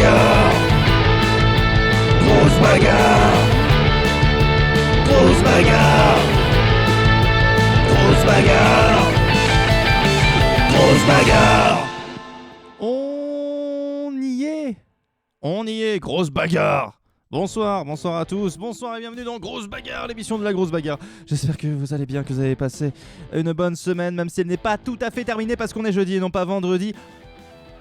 bagarre. Grosse bagarre. Grosse bagarre. Grosse bagarre. Grosse bagarre. On y est, grosse bagarre. Bonsoir à tous, bonsoir et bienvenue dans Grosse Bagarre, l'émission de la Grosse Bagarre. J'espère que vous allez bien, que vous avez passé une bonne semaine, même si elle n'est pas tout à fait terminée parce qu'on est jeudi et non pas vendredi.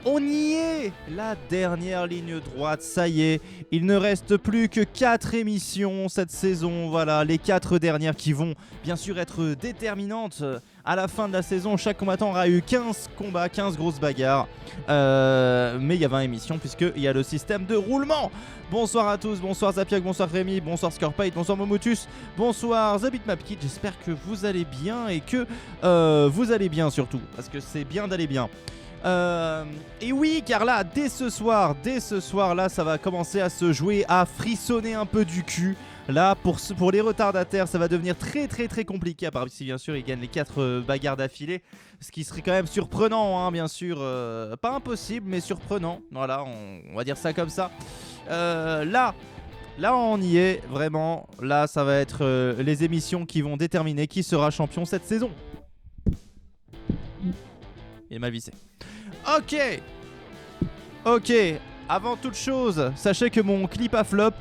On y est, la dernière ligne droite, ça y est, il ne reste plus que 4 émissions cette saison, voilà, les 4 dernières qui vont bien sûr être déterminantes. À la fin de la saison, chaque combattant aura eu 15 combats, 15 grosses bagarres, mais il y a 20 émissions puisqu'il y a le système de roulement. Bonsoir à tous, bonsoir Zapiak, bonsoir Rémi, bonsoir Scorpite, bonsoir Momotus, bonsoir The Bitmap Kid, j'espère que vous allez bien et que vous allez bien surtout, parce que c'est bien d'aller bien. Et oui, car là, dès ce soir, là, ça va commencer à se jouer, à frissonner un peu du cul. Là, pour les retardataires, ça va devenir très compliqué, à part si bien sûr ils gagnent les 4 bagarres d'affilée. Ce qui serait quand même surprenant, hein, bien sûr. Pas impossible, mais surprenant. Voilà, on va dire ça comme ça. Là, on y est, vraiment. Là, ça va être les émissions qui vont déterminer qui sera champion cette saison. Il est mal vissé. Ok, avant toute chose, sachez que mon clip à flop,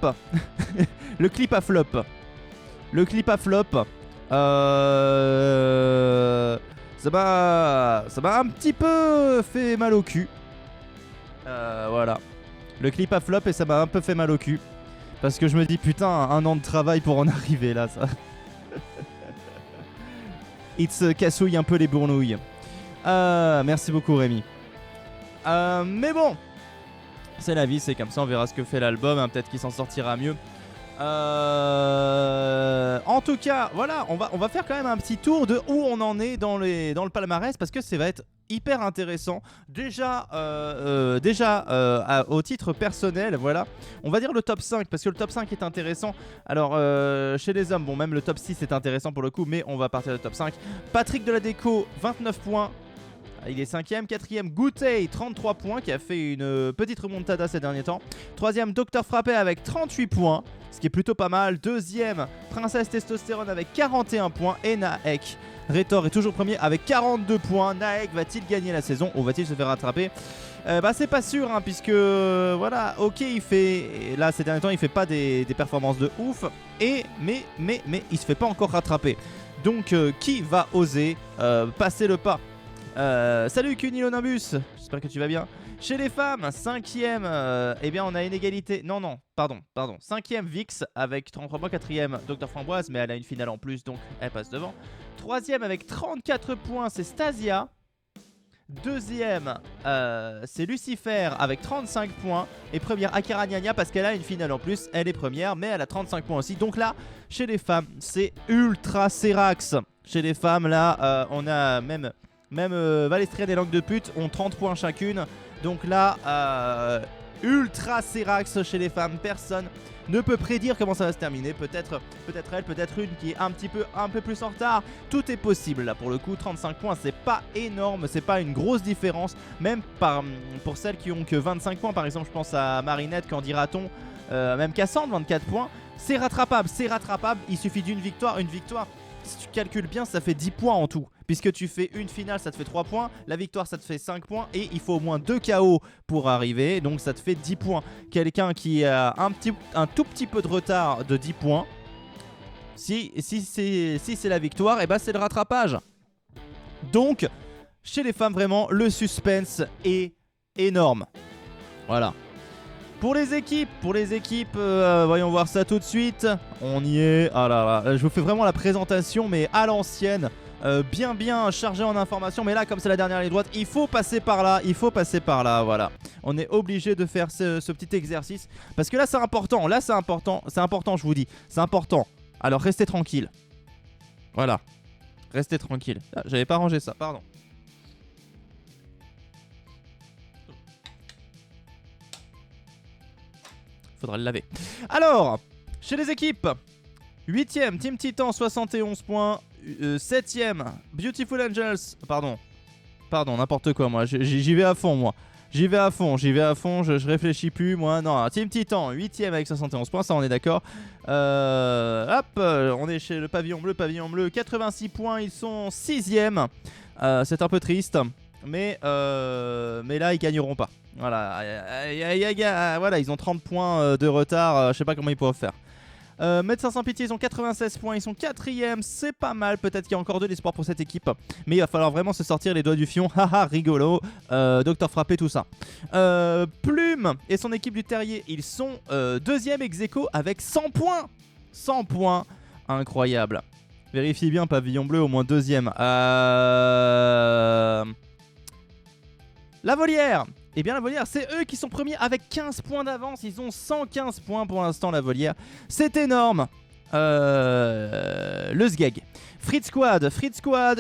le clip à flop, ça m'a un petit peu fait mal au cul. Voilà, le clip à flop et ça m'a un peu fait mal au cul. Parce que je me dis putain, un an de travail pour en arriver là, ça. Il se cassouille un peu les bournouilles. Merci beaucoup Rémi. Mais bon, c'est la vie, c'est comme ça, on verra ce que fait l'album, hein, peut-être qu'il s'en sortira mieux. En tout cas, voilà, on va faire quand même un petit tour de où on en est dans le palmarès, parce que ça va être hyper intéressant. Déjà, au titre personnel, voilà, on va dire le top 5, parce que le top 5 est intéressant. Alors, chez les hommes, bon, même le top 6 est intéressant pour le coup, mais on va partir du top 5. Patrick Deladeco, 29 points. Il est 5ème, 4ème Goutey, 33 points, qui a fait une petite remontada ces derniers temps. 3ème Dr Frappé avec 38 points, ce qui est plutôt pas mal. 2ème Princesse Testostérone avec 41 points. Et Naek Rétor est toujours premier avec 42 points. Naek va-t-il gagner la saison ou va-t-il se faire rattraper? C'est pas sûr, hein, puisque voilà, ok, il fait là ces derniers temps, il fait pas des performances de ouf, mais il se fait pas encore rattraper. Donc qui va oser passer le pas? Salut Cunilonimbus, j'espère que tu vas bien. Chez les femmes, 5ème, eh bien on a une égalité. Non, pardon. 5ème Vix avec 33 points, 4ème Dr Framboise, mais elle a une finale en plus donc elle passe devant. 3ème avec 34 points, c'est Stasia. 2ème, c'est Lucifer avec 35 points. Et première Akira Nyanya parce qu'elle a une finale en plus. Elle est première, mais elle a 35 points aussi. Donc là, chez les femmes, c'est Ultra Serax. Chez les femmes, là, on a même Valestria des langues de pute ont 30 points chacune. Donc là, Ultra Serax chez les femmes, personne ne peut prédire comment ça va se terminer. Peut-être elle, peut-être une qui est un peu plus en retard. Tout est possible là pour le coup. 35 points, c'est pas énorme, c'est pas une grosse différence. Même pour celles qui ont que 25 points, par exemple, je pense à Marinette, Candy Raton, même Cassandre, 24 points. C'est rattrapable. Il suffit d'une victoire. Une victoire, si tu calcules bien, ça fait 10 points en tout. Puisque tu fais une finale, ça te fait 3 points. La victoire, ça te fait 5 points. Et il faut au moins 2 KO pour arriver. Donc ça te fait 10 points. Quelqu'un qui a un tout petit peu de retard de 10 points, si c'est la victoire, et bah c'est le rattrapage. Donc, chez les femmes, vraiment, le suspense est énorme. Voilà. Pour les équipes, voyons voir ça tout de suite. On y est. Ah là, je vous fais vraiment la présentation, mais à l'ancienne. Bien chargé en informations, mais là comme c'est la dernière ligne droite, il faut passer par là, voilà. On est obligé de faire ce petit exercice parce que là c'est important, je vous dis, c'est important. Alors restez tranquille. Voilà. Restez tranquille. Ah, j'avais pas rangé ça, pardon. Faudra le laver. Alors, chez les équipes, 8ème Team Titan 71 points. 7ème Beautiful Angels. Pardon, n'importe quoi moi, j'y vais à fond moi. J'y vais à fond, je réfléchis plus moi. Non, Team Titan, 8ème avec 71 points, ça on est d'accord. Hop, on est chez le pavillon bleu, 86 points, ils sont 6ème. C'est un peu triste, mais là ils gagneront pas. Voilà, voilà, ils ont 30 points de retard, je sais pas comment ils peuvent faire. Médecins sans pitié, ils ont 96 points, ils sont 4ème, c'est pas mal. Peut-être qu'il y a encore de l'espoir pour cette équipe, mais il va falloir vraiment se sortir les doigts du fion. Haha, rigolo. Docteur Frappé, tout ça. Plume et son équipe du Terrier, ils sont 2ème ex-aequo avec 100 points. 100 points, incroyable. Vérifiez bien, pavillon bleu au moins 2ème. La Volière. Eh bien la Volière, c'est eux qui sont premiers avec 15 points d'avance. Ils ont 115 points pour l'instant, la Volière. C'est énorme. Le Sgeg. Fritz Squad,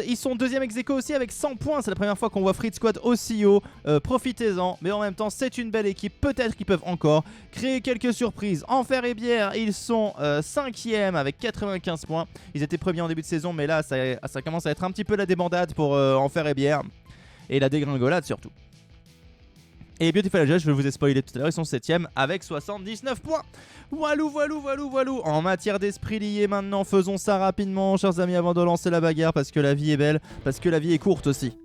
ils sont 2ème ex-aequo aussi avec 100 points. C'est la première fois qu'on voit Fritz Squad aussi haut. Profitez-en, mais en même temps, c'est une belle équipe. Peut-être qu'ils peuvent encore créer quelques surprises. Enfer et Bière, ils sont 5ème avec 95 points. Ils étaient premiers en début de saison, mais là, ça commence à être un petit peu la débandade pour Enfer et Bière. Et la dégringolade surtout. Et Beautiful Judge, je vous ai spoilé tout à l'heure, ils sont 7ème avec 79 points. Voilou. En matière d'esprit lié maintenant, faisons ça rapidement, chers amis, avant de lancer la bagarre, parce que la vie est belle, parce que la vie est courte aussi.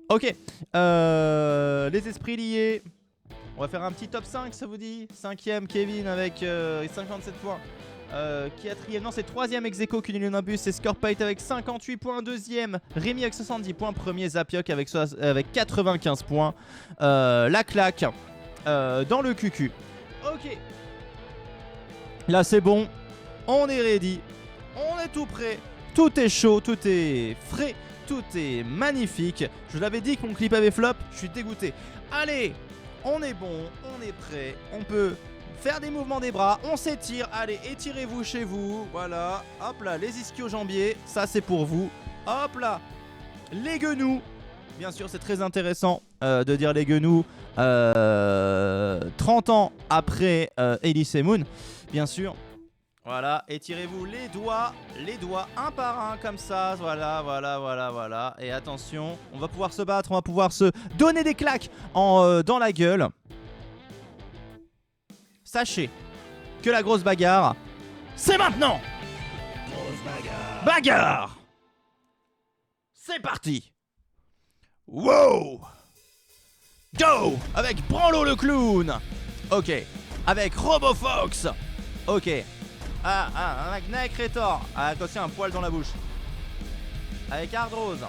Ok, les esprits liés. On va faire un petit top 5, ça vous dit? 5ème Kevin avec 57 points. 4ème, non c'est 3ème ex-aequo Cunilionabus, c'est Scorpite avec 58 points. 2ème Rémi avec 70 points. 1er Zapioc avec 95 points. La claque dans le cucu. Ok, là c'est bon, on est ready, on est tout prêt, tout est chaud, tout est frais, tout est magnifique. Je vous l'avais dit que mon clip avait flop, je suis dégoûté. Allez, on est bon, on est prêt, on peut faire des mouvements des bras, on s'étire, allez, étirez-vous chez vous, voilà, hop là, les ischio-jambiers, ça c'est pour vous, hop là, les genoux, bien sûr c'est très intéressant de dire les genoux 30 ans après Elise Moon, bien sûr, voilà, étirez-vous les doigts un par un comme ça, voilà, et attention, on va pouvoir se battre, on va pouvoir se donner des claques dans la gueule. Sachez que la grosse bagarre, c'est maintenant. Grosse bagarre. Bagarre. C'est parti. Wow. Go. Avec Branlo le clown. Ok. Avec RoboFox. Ok. Avec Necretor. Attention, un poil dans la bouche. Avec Hardrose.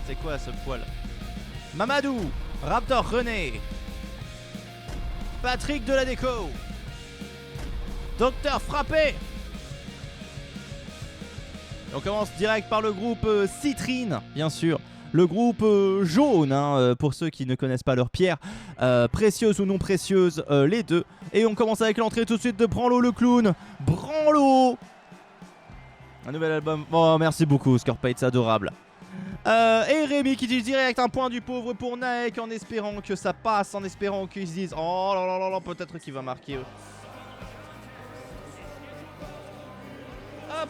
C'est quoi ce poil? Mamadou. Raptor René. Patrick de la déco. Docteur Frappé. On commence direct par le groupe Citrine, bien sûr. Le groupe jaune, hein, pour ceux qui ne connaissent pas leur pierre. Précieuse ou non précieuse, les deux. Et on commence avec l'entrée tout de suite de Branlo le clown. Branlo. Un nouvel album. Oh, merci beaucoup, Scorpite, c'est adorable. Et Rémi qui dit direct un point du pauvre pour Naek en espérant que ça passe, en espérant qu'ils se disent oh là, peut-être qu'il va marquer. Hop.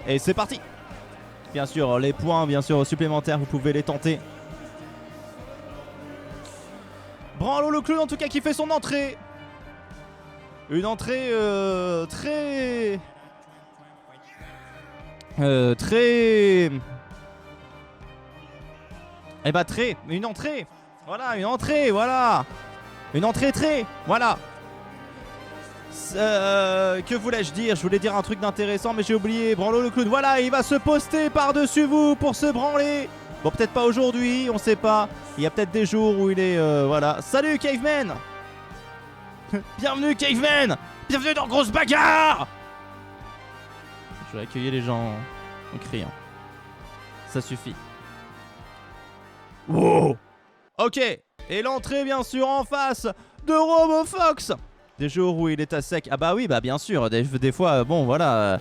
Et c'est parti. Bien sûr, les points bien sûr supplémentaires, vous pouvez les tenter. Branlo le clown en tout cas qui fait son entrée. Une entrée très... très... Eh bah très... Une entrée. Voilà, une entrée, voilà. Une entrée très... Voilà. Que voulais-je dire? Je voulais dire un truc d'intéressant mais j'ai oublié. Branlo le clown, voilà, il va se poster par-dessus vous pour se branler. Bon, peut-être pas aujourd'hui, on sait pas. Il y a peut-être des jours où il est... voilà. Salut Caveman. Bienvenue Caveman. Bienvenue dans Grosse Bagarre. Je vais accueillir les gens en criant. Ça suffit. Wow. Ok. Et l'entrée bien sûr en face de RoboFox. Des jours où il est à sec. Ah bah oui, bah bien sûr. Des fois, bon voilà.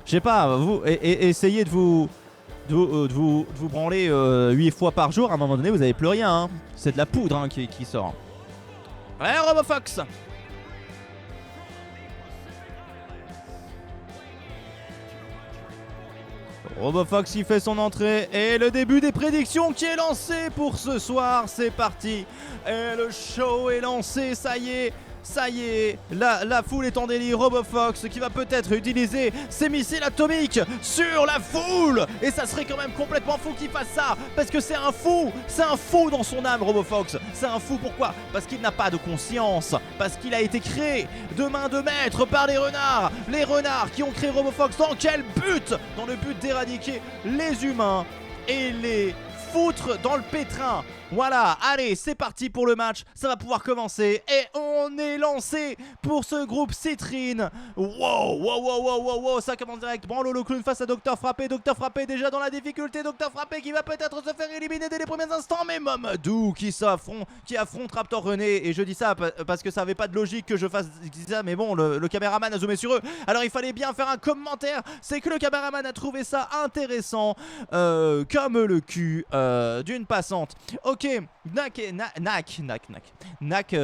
Je sais pas, vous essayez de vous branler 8 fois par jour. À un moment donné, vous avez plus rien. Hein. C'est de la poudre hein, qui sort. Ouais, RoboFox. RoboFox qui fait son entrée et le début des prédictions qui est lancé pour ce soir, c'est parti. Et le show est lancé, ça y est. Ça y est, la foule est en délire. RoboFox qui va peut-être utiliser ses missiles atomiques sur la foule. Et ça serait quand même complètement fou qu'il fasse ça. Parce que c'est un fou dans son âme, RoboFox. C'est un fou, pourquoi? Parce qu'il n'a pas de conscience. Parce qu'il a été créé de main de maître par les renards. Les renards qui ont créé RoboFox dans quel but? Dans le but d'éradiquer les humains et les foutre dans le pétrin. Voilà, allez, c'est parti pour le match. Ça va pouvoir commencer. Et on est lancé pour ce groupe Citrine. Wow, ça commence direct. Branlo le clown face à Docteur Frappé. Docteur Frappé déjà dans la difficulté. Docteur Frappé qui va peut-être se faire éliminer dès les premiers instants. Mais Mamadou qui affronte Raptor René. Et je dis ça parce que ça avait pas de logique que je fasse ça. Mais bon, le caméraman a zoomé sur eux. Alors il fallait bien faire un commentaire. C'est que le caméraman a trouvé ça intéressant. Comme le cul d'une passante. Ok,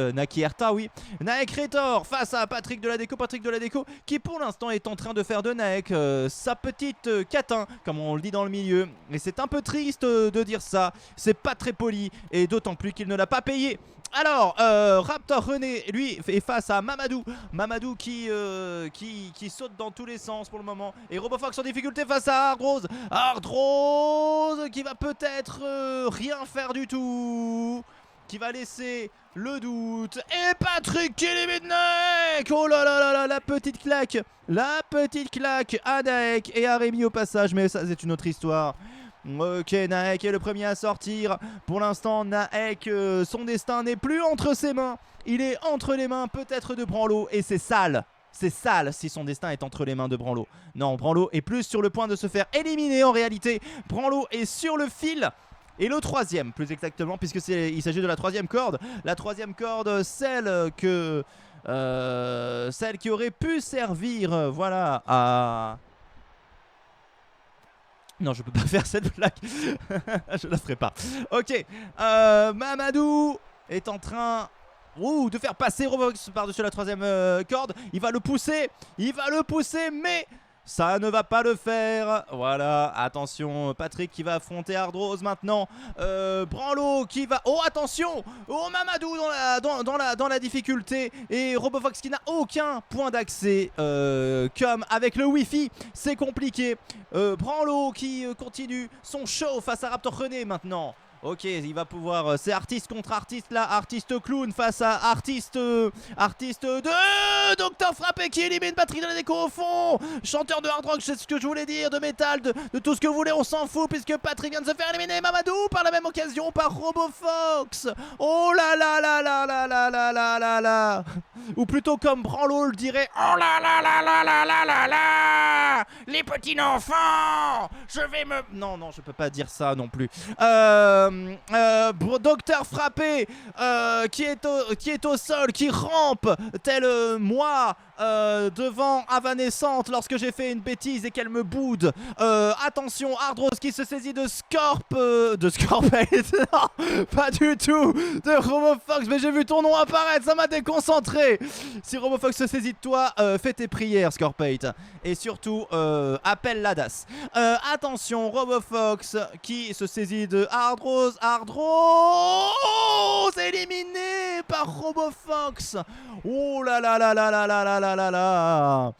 Nakierta, oui. Naek Retor face à Patrick de la Déco. Patrick de la Déco qui pour l'instant est en train de faire de Naek sa petite catin, comme on le dit dans le milieu. Et c'est un peu triste de dire ça. C'est pas très poli et d'autant plus qu'il ne l'a pas payé. Alors, Raptor René, lui, est face à Mamadou. Mamadou qui saute dans tous les sens pour le moment. Et RoboFox en difficulté face à Ardrose. Ardrose qui va peut-être rien faire du tout. Qui va laisser le doute. Et Patrick qui élimine Naek. Oh là là là là, la petite claque. La petite claque à Naek et à Rémi au passage. Mais ça, c'est une autre histoire. Ok, Naek est le premier à sortir. Pour l'instant, Naek, son destin n'est plus entre ses mains. Il est entre les mains peut-être de Branlo. Et c'est sale. C'est sale si son destin est entre les mains de Branlo. Non, Branlo est plus sur le point de se faire éliminer en réalité. Branlo est sur le fil. Et le troisième, plus exactement, puisque il s'agit de la troisième corde. La troisième corde, celle qui aurait pu servir, voilà, à... Non, je peux pas faire cette blague. Je la ferai pas. Ok. Mamadou est en train de faire passer RoboFox par-dessus la troisième corde. Il va le pousser. Mais ça ne va pas le faire. Voilà, attention, Patrick qui va affronter Ardrose maintenant. Branlo qui va... Oh, attention. Oh, Mamadou dans la difficulté. Et RoboFox qui n'a aucun point d'accès. Comme avec le Wi-Fi, c'est compliqué. Branlo qui continue son show face à Raptor René maintenant. Ok, il va pouvoir... C'est artiste contre artiste là. Artiste clown face à artiste... Artiste de... Docteur Frappé qui élimine Patrick de la Déco au fond. Chanteur de hard rock, c'est ce que je voulais dire. De métal, de tout ce que vous voulez, on s'en fout. Puisque Patrick vient de se faire éliminer. Mamadou par la même occasion par RoboFox. Oh là là là là là là là là là là. Ou plutôt comme Branlo le dirait. Oh là là là là là là là là. Les petits enfants. Je vais me... Non, je peux pas dire ça non plus. Docteur Frappé qui est au sol, qui rampe tel moi devant Avanescente lorsque j'ai fait une bêtise et qu'elle me boude. Attention, Ardrose qui se saisit de Scorpate. Non, pas du tout. De RoboFox, mais j'ai vu ton nom apparaître, ça m'a déconcentré. Si RoboFox se saisit de toi, fais tes prières, Scorpate. Et surtout, appelle l'Adas. Attention, RoboFox qui se saisit de Ardrose éliminé par RoboFox. Oh là là là là là là là là là là.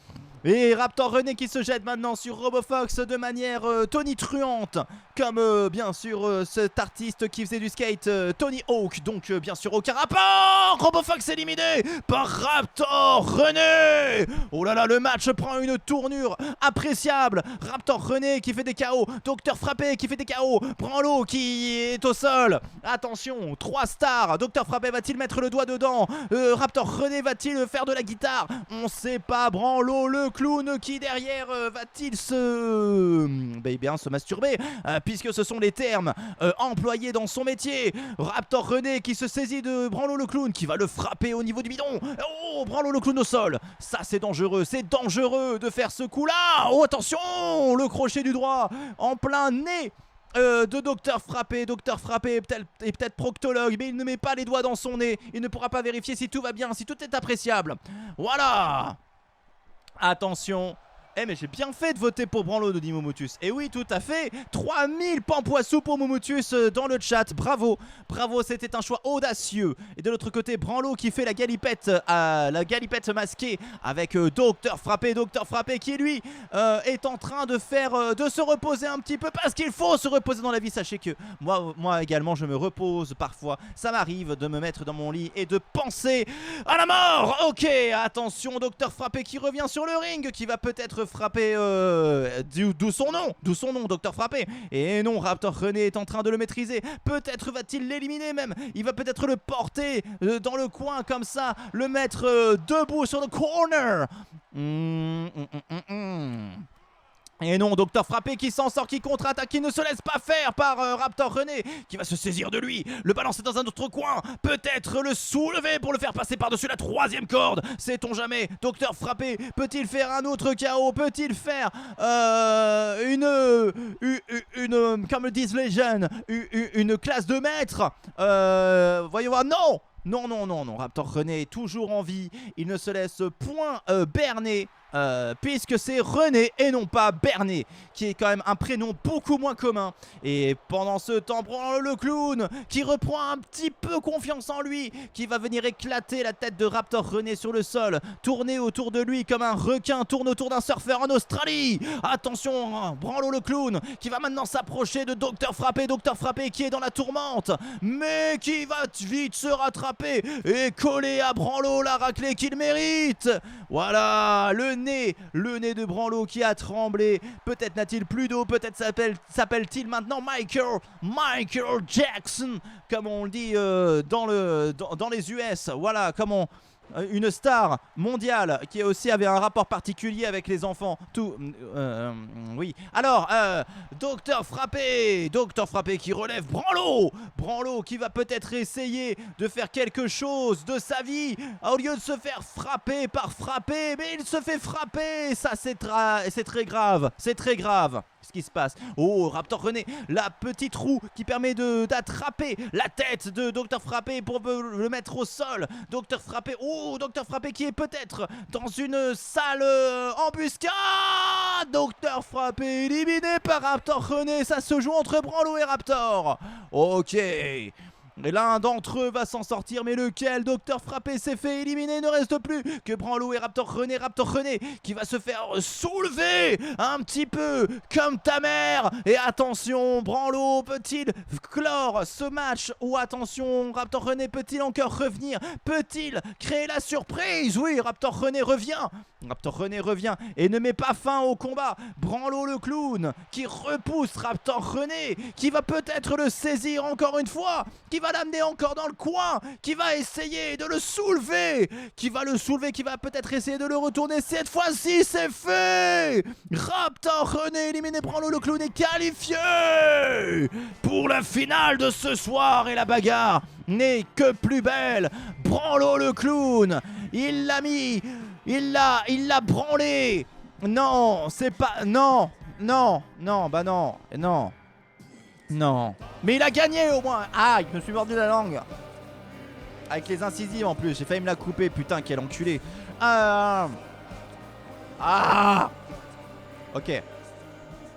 Et Raptor René qui se jette maintenant sur RoboFox de manière tonitruante. Comme bien sûr cet artiste qui faisait du skate, Tony Hawk. Donc bien sûr aucun rapport. RoboFox éliminé par Raptor René. Oh là là, le match prend une tournure appréciable. Raptor René qui fait des KO. Docteur Frappé qui fait des KO. Branlo qui est au sol. Attention, 3 stars. Docteur Frappé va-t-il mettre le doigt dedans? Raptor René va-t-il faire de la guitare? On sait pas. Branlo le clown qui derrière va-t-il se masturber puisque ce sont les termes employés dans son métier. Raptor René qui se saisit de Branlo le clown qui va le frapper au niveau du bidon. Oh, Branlo le clown au sol. Ça c'est dangereux de faire ce coup là. Oh attention, le crochet du droit en plein nez de Docteur Frappé est peut-être proctologue, mais il ne met pas les doigts dans son nez. Il ne pourra pas vérifier si tout va bien, si tout est appréciable. Voilà. Attention, Eh mais j'ai bien fait de voter pour Branlo, nous dit Momotus. Et oui, tout à fait. 3000 pampoissous pour Momotus dans le chat. Bravo, bravo, c'était un choix audacieux. Et de l'autre côté, Branlo qui fait la galipette masquée avec Docteur Frappé qui lui est en train de de se reposer un petit peu parce qu'il faut se reposer dans la vie. Sachez que moi également, je me repose parfois. Ça m'arrive de me mettre dans mon lit et de penser à la mort. Ok, attention, Docteur Frappé qui revient sur le ring, qui va peut-être frapper d'où son nom, Docteur Frappé. Et non, Raptor René est en train de le maîtriser. Peut-être va-t-il l'éliminer même. Il va peut-être le porter dans le coin comme ça, le mettre debout sur le corner. Et non, Docteur Frappé qui s'en sort, qui contre-attaque, qui ne se laisse pas faire par Raptor René, qui va se saisir de lui, le balancer dans un autre coin, peut-être le soulever pour le faire passer par-dessus la 3e corde. Sait-on jamais? Docteur Frappé peut-il faire un autre KO? Peut-il faire comme le disent les jeunes, une classe de maître? Voyons voir, non! Non, Raptor René est toujours en vie, il ne se laisse point berner. Puisque c'est René et non pas Berné, qui est quand même un prénom beaucoup moins commun. Et pendant ce temps, Branlo le clown qui reprend un petit peu confiance en lui, qui va venir éclater la tête de Raptor René sur le sol, tourner autour de lui comme un requin tourne autour d'un surfeur en Australie. Attention, Branlo le clown qui va maintenant s'approcher de Docteur Frappé qui est dans la tourmente, mais qui va vite se rattraper et coller à Branlo la raclée qu'il mérite. Voilà, le nez de Branlo qui a tremblé. Peut-être n'a-t-il plus d'eau, peut-être s'appelle-t-il maintenant Michael Jackson, comme on le dit dans les US. Voilà, comme une star mondiale qui aussi avait un rapport particulier avec les enfants. Oui. Alors, Docteur Frappé qui relève Branlo qui va peut-être essayer de faire quelque chose de sa vie au lieu de se faire frapper par Frappé, mais il se fait frapper. Ça c'est très grave. C'est très grave ce qui se passe. Oh, Raptor René, la petite roue qui permet d'attraper la tête de Docteur Frappé pour le mettre au sol. Docteur Frappé qui est peut-être dans une salle embuscade. Docteur Frappé éliminé par Raptor René. Ça se joue entre Branlo et Raptor. Ok. Et l'un d'entre eux va s'en sortir, mais lequel? Docteur Frappé s'est fait éliminer, il ne reste plus que Branlo et Raptor René qui va se faire soulever un petit peu comme ta mère. Et attention, Branlo peut-il clore ce match? Ou attention, Raptor René peut-il encore revenir? Peut-il créer la surprise? Oui, Raptor René revient et ne met pas fin au combat. Branlo le clown qui repousse Raptor René, qui va peut-être le saisir encore une fois, qui va l'amener encore dans le coin, qui va essayer de le soulever, qui va peut-être essayer de le retourner. Cette fois-ci, c'est fait. Raptor René éliminé, Branlo le clown est qualifié pour la finale de ce soir. Et la bagarre n'est que plus belle. Branlo le clown, il l'a mis, il l'a branlé. Non, c'est pas... Non, bah non. Non. Mais il a gagné au moins. Ah, je me suis mordu la langue. Avec les incisives en plus. J'ai failli me la couper. Putain, quel enculé. Ok.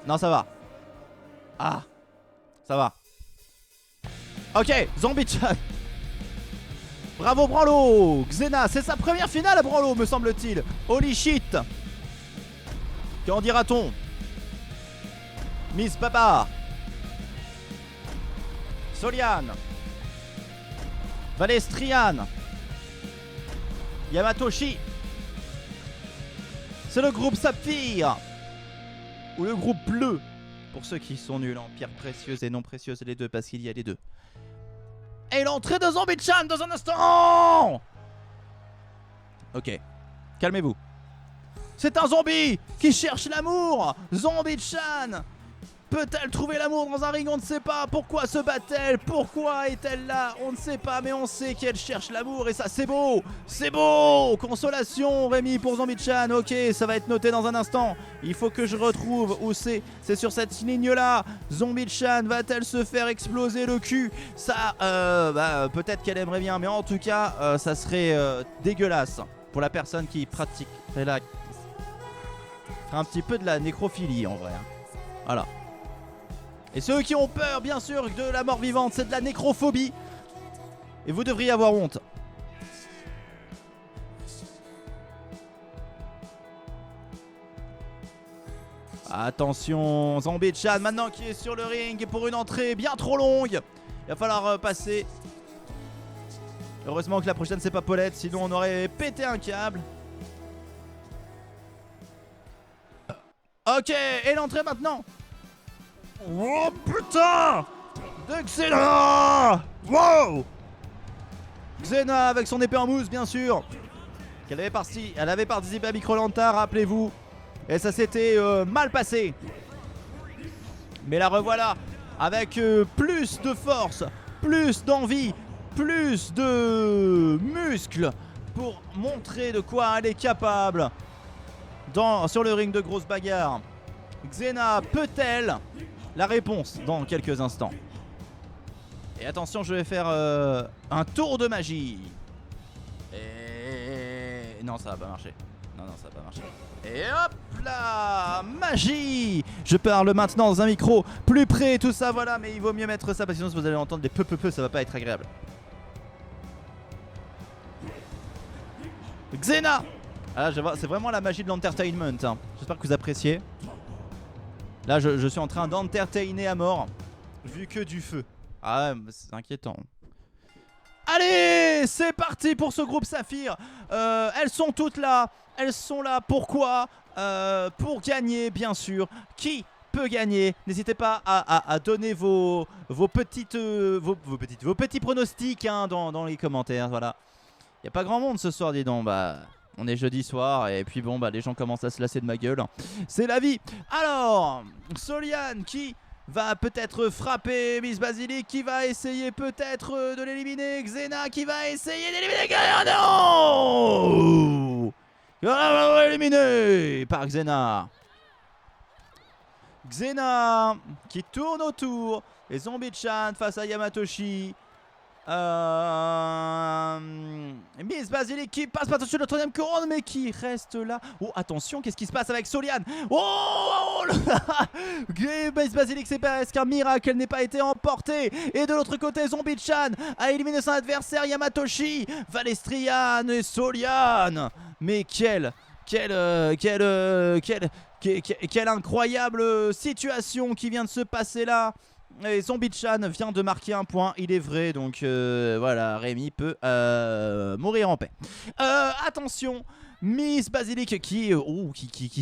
Non, ça va. Ça va. Ok, Zombie-chan. Bravo Branlo. Xena, c'est sa première finale à Branlo, me semble-t-il. Holy shit. Qu'en dira-t-on? Miss Papa. Soliane, Valestriane, Yamatoshi. C'est le groupe Saphir ou le groupe bleu pour ceux qui sont nuls en pierres précieuses et non précieuses, les deux, parce qu'il y a les deux. Et l'entrée de Zombie-chan dans un instant. Ok, calmez-vous. C'est un zombie qui cherche l'amour. Zombie-chan peut-elle trouver l'amour dans un ring? On ne sait pas. Pourquoi se bat-elle? Pourquoi est-elle là? On ne sait pas, mais on sait qu'elle cherche l'amour. Et ça, c'est beau. C'est beau. Consolation, Rémi, pour Zombie-chan. Ok, ça va être noté dans un instant. Il faut que je retrouve où c'est. C'est sur cette ligne-là. Zombie-chan va-t-elle se faire exploser le cul? Ça, peut-être qu'elle aimerait bien. Mais en tout cas, ça serait dégueulasse pour la personne qui pratique. ferait un petit peu de la nécrophilie en vrai. Voilà. Et ceux qui ont peur, bien sûr, de la mort vivante, c'est de la nécrophobie. Et vous devriez avoir honte. Attention, Zombie-chan maintenant qui est sur le ring pour une entrée bien trop longue. Il va falloir passer. Heureusement que la prochaine c'est pas Paulette, sinon on aurait pété un câble. Ok, et l'entrée maintenant. Oh putain de Xena. Wow. Xena avec son épée en mousse bien sûr. Elle avait participé à Microlanta, rappelez-vous. Et ça s'était mal passé. Mais la revoilà avec plus de force, plus d'envie, plus de muscles pour montrer de quoi elle est capable sur le ring de grosse bagarre. Xena peut-elle? La réponse dans quelques instants. Et attention, je vais faire un tour de magie. Et non, ça va pas marcher. Non, ça va pas marcher. Et hop là, magie. Je parle maintenant dans un micro plus près, tout ça, voilà. Mais il vaut mieux mettre ça parce que sinon vous allez entendre des peu, ça va pas être agréable. Xena. Ah, c'est vraiment la magie de l'entertainment, hein. J'espère que vous appréciez. Là je suis en train d'entertainer à mort. Vu que du feu. Ah ouais, c'est inquiétant. Allez, c'est parti pour ce groupe Saphir. Elles sont toutes là. Elles sont là, pourquoi? Pour gagner, bien sûr. Qui peut gagner? N'hésitez pas à donner vos petits pronostics hein, dans les commentaires. Voilà. Il n'y a pas grand monde ce soir, dis donc. Bah, on est jeudi soir et puis bon, bah, les gens commencent à se lasser de ma gueule. C'est la vie. Alors, Soliane qui va peut-être frapper Miss Basilic, qui va essayer peut-être de l'éliminer. Xena qui va essayer d'éliminer. Non! Éliminé par Xena. Xena qui tourne autour. Et Zombie-chan face à Yamatoshi. Miss Basilic qui passe par-dessus le troisième couronne mais qui reste là. Oh attention, qu'est-ce qui se passe avec Soliane? Oh Miss Basilic, c'est presque un miracle, elle n'ait pas été emportée. Et de l'autre côté, Zombie-chan a éliminé son adversaire Yamatoshi, Valestrian et Soliane. Mais quelle incroyable situation qui vient de se passer là. Et Zombie-chan vient de marquer un point, il est vrai, donc voilà, Rémi peut mourir en paix. Attention, Miss Basilic qui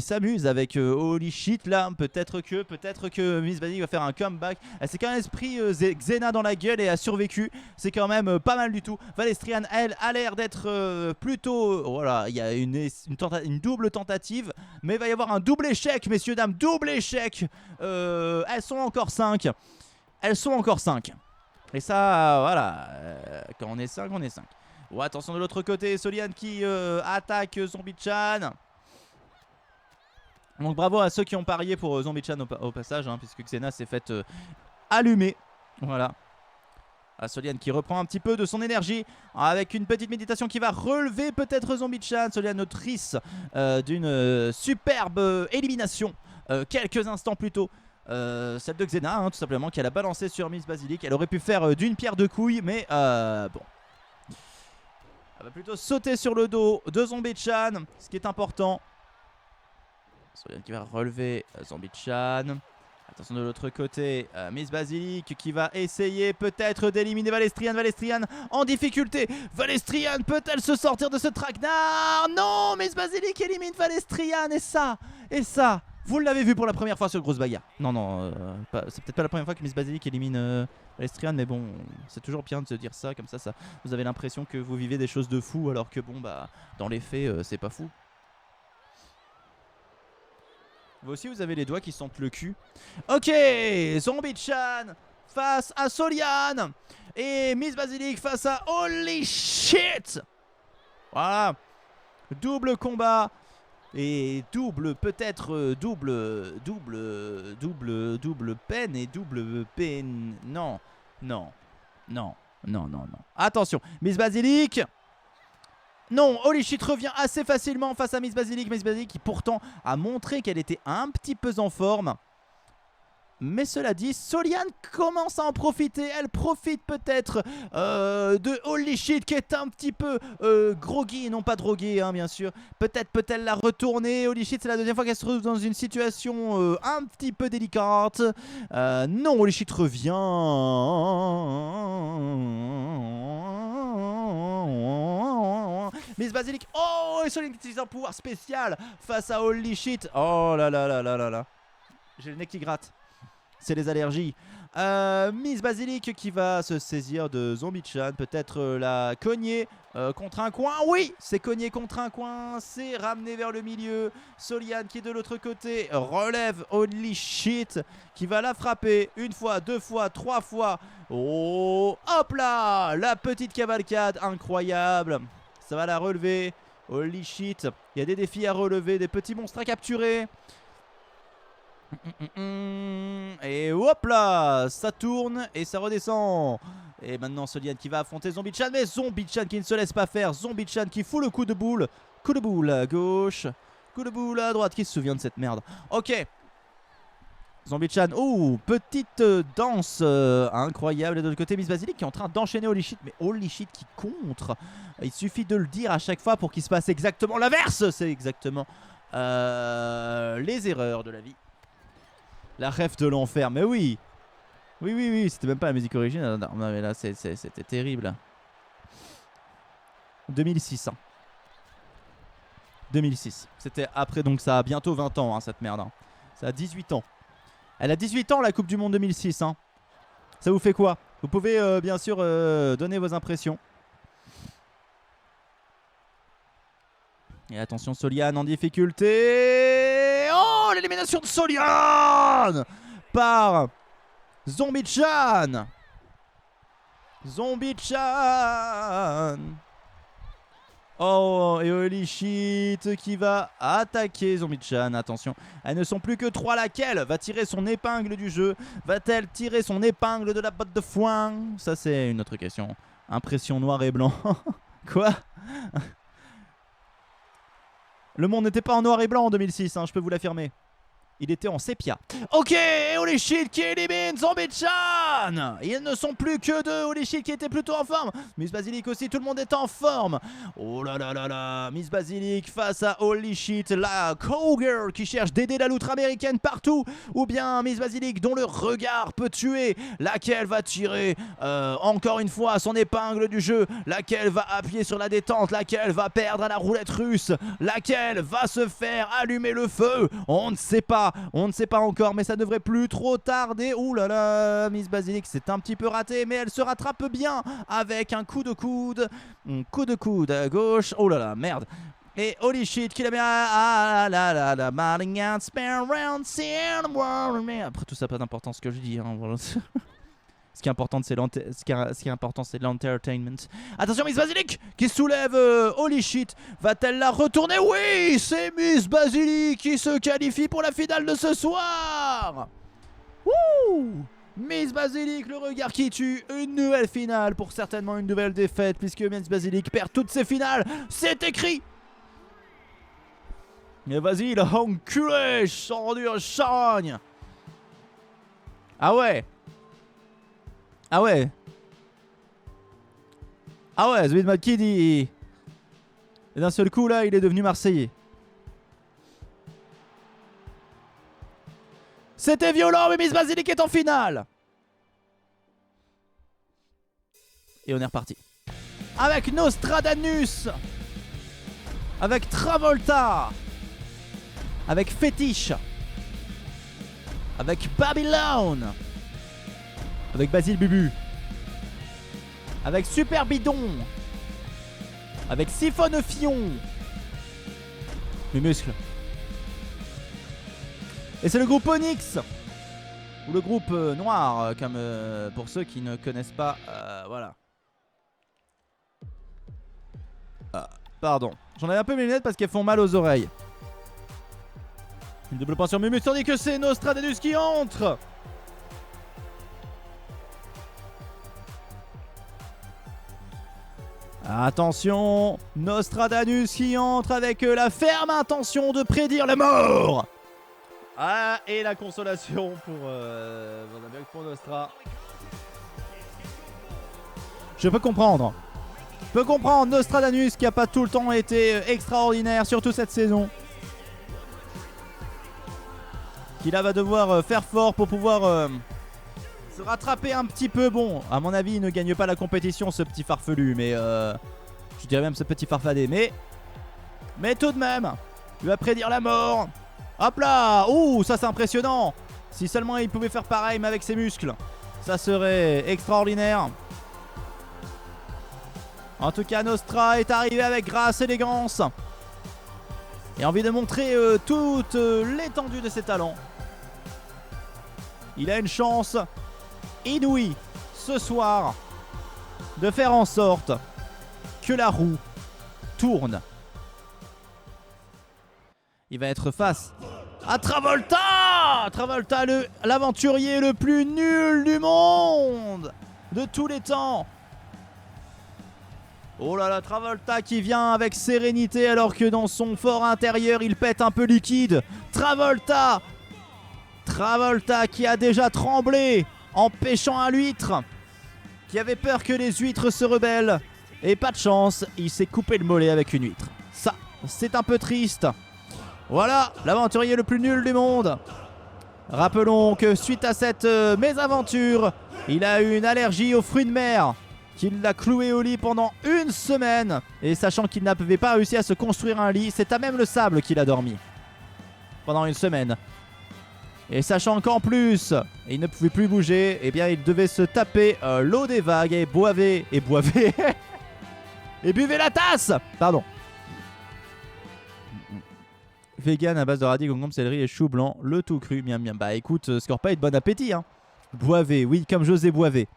s'amuse avec Holy Shit là, peut-être que Miss Basilic va faire un comeback. Elle s'est quand même pris Xena dans la gueule et a survécu, c'est quand même pas mal du tout. Valestrian, elle, a l'air d'être plutôt, voilà, il y a une double tentative, mais il va y avoir un double échec, messieurs, dames, double échec. Elles sont encore 5. Elles sont encore 5. Et ça, voilà, quand on est 5, on est 5. Oh, attention de l'autre côté, Soliane qui attaque Zombie-chan. Donc bravo à ceux qui ont parié pour Zombie-chan au passage, hein, puisque Xena s'est faite allumer. Voilà. Soliane qui reprend un petit peu de son énergie avec une petite méditation qui va relever peut-être Zombie-chan. Soliane autrice d'une superbe élimination quelques instants plus tôt. Celle de Xena, hein, tout simplement, qu'elle a balancé sur Miss Basilic. Elle aurait pu faire d'une pierre deux couilles, mais bon. Elle va plutôt sauter sur le dos de Zombie-chan, ce qui est important. Soliane qui va relever Zombie-chan. Attention de l'autre côté, Miss Basilic qui va essayer peut-être d'éliminer Valestrian. Valestrian en difficulté. Valestrian peut-elle se sortir de ce traquenard? Non, Miss Basilic élimine Valestrian. Et ça, vous l'avez vu pour la première fois sur Grosse Bagarre. Non, c'est peut-être pas la première fois que Miss Basilic élimine Valestrian, mais bon, c'est toujours bien de se dire ça, comme ça, vous avez l'impression que vous vivez des choses de fou, alors que bon, bah, dans les faits, c'est pas fou. Vous aussi, vous avez les doigts qui sentent le cul. Ok, Zombie-chan face à Soliane. Et Miss Basilic face à Holy Shit. Voilà. Double combat. Et peut-être double peine et double peine. Non. Attention, Miss Basilic Non, Holy Shit revient assez facilement face à Miss Basilic. Miss Basilic qui pourtant a montré qu'elle était un petit peu en forme. Mais cela dit, Soliane commence à en profiter. Elle profite peut-être de Holy Shit qui est un petit peu groggy, non pas drogué hein, bien sûr. Peut-être peut-elle la retourner. Holy Shit c'est la deuxième fois qu'elle se retrouve dans une situation un petit peu délicate. Non, Holy Shit revient. Miss Basilic. Oh, et Soliane qui utilise un pouvoir spécial face à Holy Shit. Oh là là là là là là. J'ai le nez qui gratte. C'est les allergies. Miss Basilic qui va se saisir de Zombie-chan. Peut-être la cogner contre un coin. Oui, c'est cogné contre un coin. C'est ramené vers le milieu. Soliane qui est de l'autre côté relève Holy Shit qui va la frapper. Une fois, deux fois, trois fois. Oh, hop là. La petite cavalcade incroyable. Ça va la relever. Holy Shit. Il y a des défis à relever. Des petits monstres à capturer. Et hop là, ça tourne et ça redescend. Et maintenant Soliane qui va affronter Zombie-chan. Mais Zombie-chan qui ne se laisse pas faire. Zombie-chan qui fout le coup de boule. Coup de boule à gauche. Coup de boule à droite. Qui se souvient de cette merde? Ok. Zombie-chan. Oh, petite danse incroyable. Et de l'autre côté Miss Basilic qui est en train d'enchaîner Holy Shit. Mais Holy Shit qui contre. Il suffit de le dire à chaque fois pour qu'il se passe exactement l'inverse. C'est exactement les erreurs de la vie. La ref de l'enfer, mais oui. Oui, c'était même pas la musique originale. Non, mais là, c'était terrible. 2006. Hein. 2006. C'était après, donc ça a bientôt 20 ans, hein, cette merde. Hein. Ça a 18 ans. Elle a 18 ans, la Coupe du Monde 2006. Hein. Ça vous fait quoi? Vous pouvez, bien sûr, donner vos impressions. Et attention, Soliane en difficulté. Oh, l'élimination de Soliane par Zombie-chan. Zombie-chan. Oh, et Holy Shit qui va attaquer Zombie-chan. Attention, elles ne sont plus que 3. Laquelle va tirer son épingle du jeu? Va-t-elle tirer son épingle de la botte de foin? Ça, c'est une autre question. Impression noir et blanc. Quoi? Le monde n'était pas en noir et blanc en 2006, hein, je peux vous l'affirmer. Il était en sépia. Ok, Holy Shit qui élimine Zombie-chan. Ils ne sont plus que 2. Holy Shit qui était plutôt en forme. Miss Basilic aussi, tout le monde est en forme. Oh là là là là. Miss Basilic face à Holy Shit, la cowgirl qui cherche d'aider la loutre américaine partout. Ou bien Miss Basilic dont le regard peut tuer. Laquelle va tirer encore une fois son épingle du jeu. Laquelle va appuyer sur la détente. Laquelle va perdre à la roulette russe. Laquelle va se faire allumer le feu. On ne sait pas. On ne sait pas encore, mais ça devrait plus trop tarder. Ouh là là, Miss Basilic c'est un petit peu raté, mais elle se rattrape bien avec un coup de coude. Un coup de coude à gauche. Oh là là, merde. Et Holy Shit qui la met à la après tout ça, pas d'importance ce que je dis. Hein, voilà. Ce qui est important, c'est l'entertainment. Attention, Miss Basilic qui soulève Holy Shit. Va-t-elle la retourner? Oui, c'est Miss Basilic qui se qualifie pour la finale de ce soir. Wouh! Miss Basilic, le regard qui tue. Une nouvelle finale pour certainement une nouvelle défaite puisque Miss Basilic perd toutes ses finales. C'est écrit. Et vas-y, il a enculé, chandu chagne. Ah ouais. Ah ouais. Ah ouais, The Mad Kid, et d'un seul coup là, il est devenu Marseillais. C'était violent, mais Miss Basilic est en finale. Et on est reparti. Avec Nostradamus. Avec Travolta. Avec Fétiche. Avec Babylone. Avec Basile Bubu. Avec Super Bidon. Avec Siphonne Fion. Mes muscles. Et c'est le groupe Onyx. Ou le groupe noir, comme pour ceux qui ne connaissent pas. Voilà. Pardon. J'en avais un peu mes lunettes parce qu'elles font mal aux oreilles. Une double point sur Mumus, tandis que c'est Nostradamus qui entre. Attention, Nostradamus qui entre avec la ferme intention de prédire la mort. Ah, et la consolation pour Nostra. Je peux comprendre. Nostradamus qui a pas tout le temps été extraordinaire, surtout cette saison. Qui là va devoir faire fort pour pouvoir se rattraper un petit peu. Bon, à mon avis, il ne gagne pas la compétition, ce petit farfelu. Mais je dirais même ce petit farfadé. Mais tout de même, il va prédire la mort. Hop là. Ouh, ça c'est impressionnant. Si seulement il pouvait faire pareil, mais avec ses muscles, ça serait extraordinaire. En tout cas, Nostra est arrivé avec grâce, élégance. Et envie de montrer toute l'étendue de ses talents. Il a une chance inouïe ce soir de faire en sorte que la roue tourne. Il va être face à Travolta. Travolta, l'aventurier le plus nul du monde, de tous les temps. Oh là là, Travolta qui vient avec sérénité alors que dans son fort intérieur il pète un peu liquide. Travolta qui a déjà tremblé en pêchant à l'huître, qui avait peur que les huîtres se rebellent. Et pas de chance, il s'est coupé le mollet avec une huître. Ça, c'est un peu triste. Voilà, l'aventurier le plus nul du monde. Rappelons que suite à cette mésaventure, il a eu une allergie aux fruits de mer qui l'a cloué au lit pendant une semaine. Et sachant qu'il n'avait pas réussi à se construire un lit, c'est à même le sable qu'il a dormi pendant une semaine. Et sachant qu'en plus, il ne pouvait plus bouger, eh bien il devait se taper l'eau des vagues et boivait et buvait la tasse. Pardon. Vegan à base de radis, concombre, céleri et chou blanc, le tout cru, miam miam. Bah écoute, Scorpion, bon appétit hein. Boivez, oui, comme José Boivez.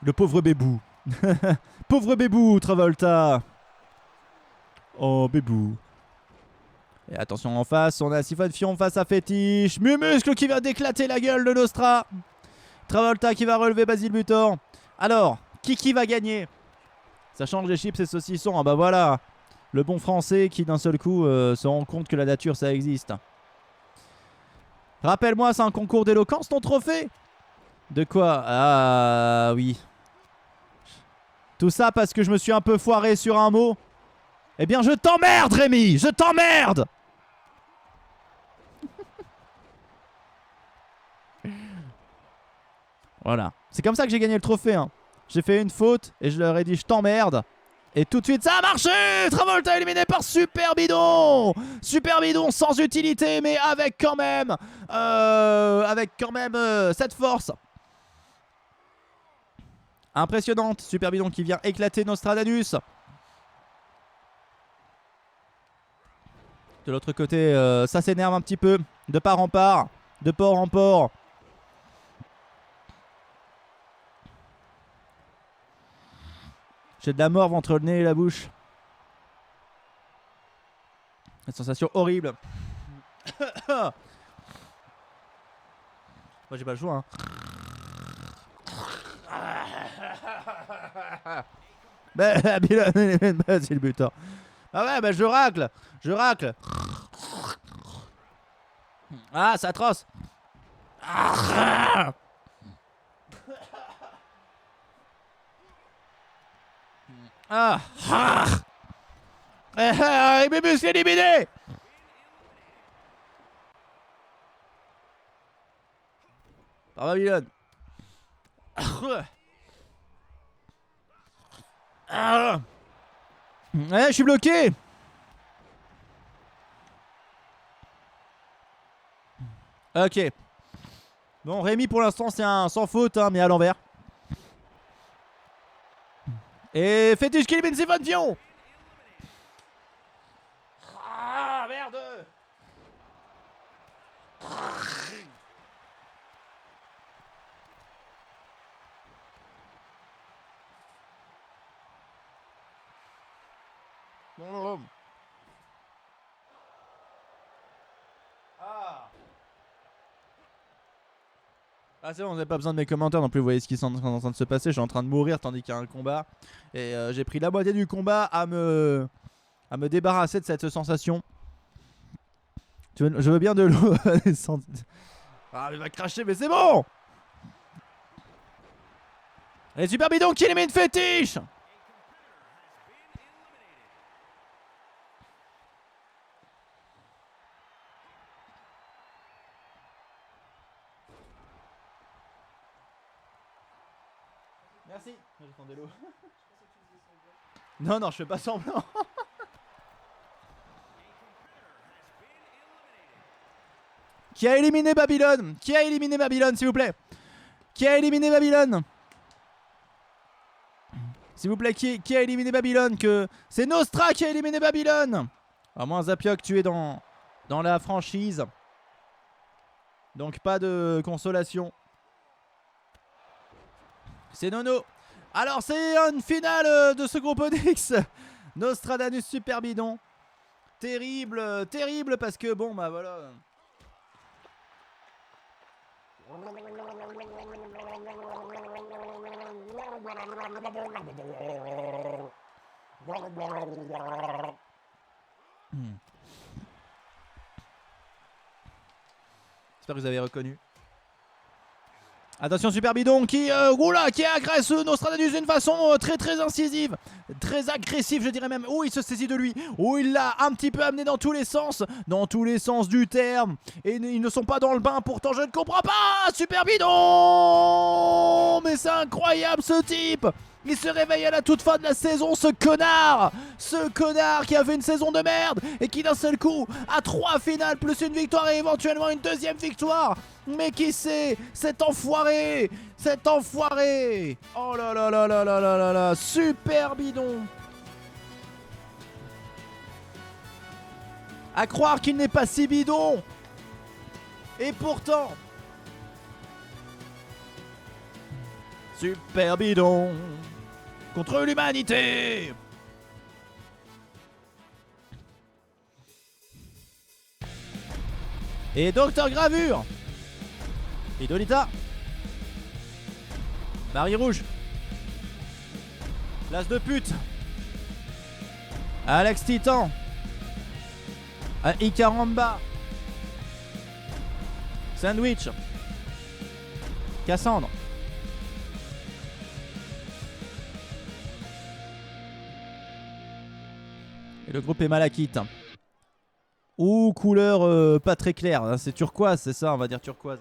Le pauvre bébou. Pauvre bébou, Travolta. Oh, bébou. Et attention en face, on a Siphon Fion face à Fétiche. Mumuscle qui vient d'éclater la gueule de Nostra. Travolta qui va relever Basile Butor. Alors, qui va gagner? Ça change les chips et saucissons. Ah bah voilà. Le bon français qui d'un seul coup se rend compte que la nature ça existe. Rappelle-moi, c'est un concours d'éloquence ton trophée? De quoi? Ah oui. Tout ça parce que je me suis un peu foiré sur un mot. Eh bien je t'emmerde Rémi. Je t'emmerde. Voilà. C'est comme ça que j'ai gagné le trophée hein. J'ai fait une faute et je leur ai dit je t'emmerde. Et tout de suite ça a marché. Travolta éliminé par Super Bidon. Super Bidon sans utilité mais avec quand même cette force impressionnante. Super Bidon qui vient éclater Nostradamus. De l'autre côté ça s'énerve un petit peu. De part en part, de port en port. J'ai de la morve entre le nez et la bouche. Une sensation horrible. Moi j'ai pas le choix hein. Bah c'est le buteur. Ah ouais bah je racle. Ah c'est atroce. Mes muscles éliminés. Par Babylone. Je suis bloqué. Ok. Bon Rémi pour l'instant c'est un sans faute hein, mais à l'envers. Et Fétiche qui élimine Siphon Fion. Ah merde. Ah. Ah c'est bon, vous n'avez pas besoin de mes commentaires non plus, vous voyez ce qui est en train de se passer, je suis en train de mourir tandis qu'il y a un combat. Et j'ai pris la moitié du combat à me débarrasser de cette sensation. Je veux bien de l'eau. Ah il va cracher mais c'est bon. Allez super bidon qui élimine Fétiche. Merci. J'attendais l'eau. Non, je fais pas semblant. Qui a éliminé Babylone? Qui a éliminé Babylone, s'il vous plaît? Qui a éliminé Babylone? S'il vous plaît, qui a éliminé Babylone? Que c'est Nostra qui a éliminé Babylone. À moins Zapiok, tu es dans la franchise. Donc pas de consolation. C'est Nono. Alors c'est une finale de ce groupe Onyx. Nostradamus super bidon. Terrible, terrible parce que bon bah voilà. J'espère que vous avez reconnu. Attention super bidon qui agresse Nostradamus d'une façon très incisive, très agressive je dirais même. Oh il se saisit de lui, oh il l'a un petit peu amené dans tous les sens du terme. Et ils ne sont pas dans le bain pourtant je ne comprends pas. Super bidon. Mais c'est incroyable ce type. Il se réveille à la toute fin de la saison, ce connard qui a fait une saison de merde et qui d'un seul coup a 3 finales plus une victoire et éventuellement une deuxième victoire. Mais qui c'est? Cet enfoiré. Oh là là là là là là là là. Super bidon. À croire qu'il n'est pas si bidon. Et pourtant. Super bidon. Contre l'humanité. Et Docteur Gravure. Idolita. Marie Rouge. L'as de pute. Alex Titan. Icaramba. Sandwich. Cassandre. Et le groupe est Malakite. Ouh, couleur pas très claire. C'est turquoise, c'est ça, on va dire turquoise.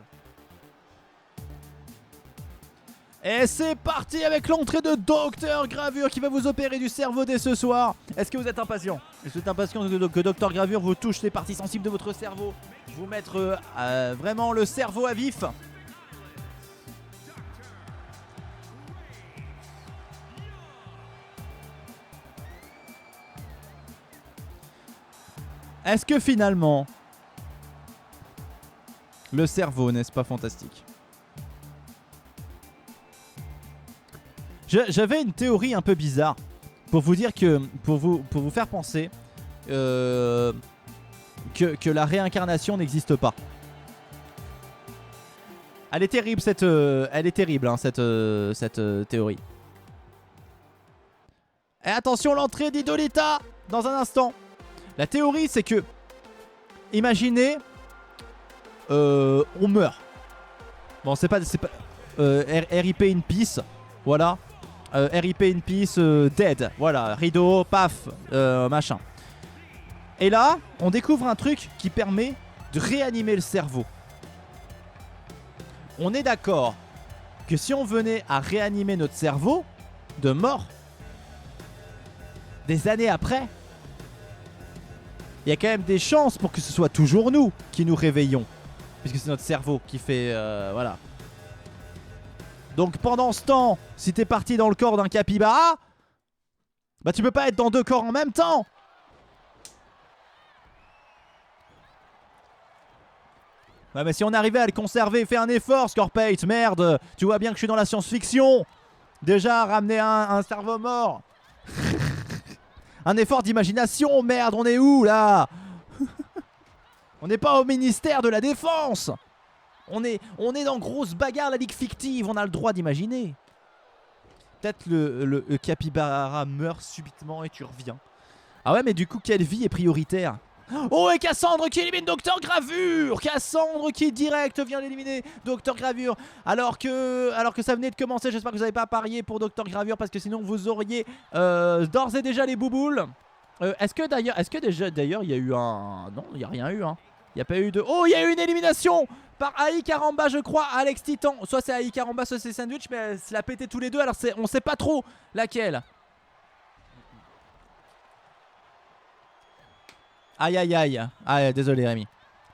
Et c'est parti avec l'entrée de Docteur Gravure qui va vous opérer du cerveau dès ce soir. Est-ce que vous êtes impatient? Est-ce que vous êtes impatient que Docteur Gravure vous touche les parties sensibles de votre cerveau? Vous mettre vraiment le cerveau à vif? Est-ce que finalement le cerveau n'est-ce pas fantastique? J'avais une théorie un peu bizarre pour vous dire que pour vous faire penser que la réincarnation n'existe pas. Elle est terrible cette théorie. Et attention l'entrée d'Idolita dans un instant. La théorie c'est que imaginez on meurt. Bon c'est pas RIP in peace. Voilà. RIP in peace, dead. Voilà, rideau, paf, machin. Et là, on découvre un truc qui permet de réanimer le cerveau. On est d'accord que si on venait à réanimer notre cerveau de mort, des années après, il y a quand même des chances pour que ce soit toujours nous qui nous réveillons. Puisque c'est notre cerveau qui fait... voilà. Donc pendant ce temps, si t'es parti dans le corps d'un capybara, bah tu peux pas être dans 2 corps en même temps. Ouais mais si on arrivait à le conserver, fais un effort Scorpate, merde. Tu vois bien que je suis dans la science-fiction. Déjà ramener un cerveau mort. Un effort d'imagination, merde, on est où là? On n'est pas au ministère de la Défense. On est dans grosse bagarre, la ligue fictive, on a le droit d'imaginer. Peut-être le capybara meurt subitement et tu reviens. Ah ouais, mais du coup, quelle vie est prioritaire? Oh, et Cassandre qui élimine Docteur Gravure. Cassandre qui direct vient d'éliminer Docteur Gravure. Alors que ça venait de commencer. J'espère que vous n'avez pas parié pour Docteur Gravure, parce que sinon vous auriez d'ores et déjà les bouboules. Est-ce que d'ailleurs il y a eu un... Non, il n'y a rien eu, hein. Il n'y a pas eu de... Oh, il y a eu une élimination par AI Karamba, je crois. Alex Titan. Soit c'est AI Karamba, soit c'est Sandwich, mais elle se l'a pété tous les deux. Alors on sait pas trop laquelle. Aïe aïe aïe. Ah, désolé Rémi.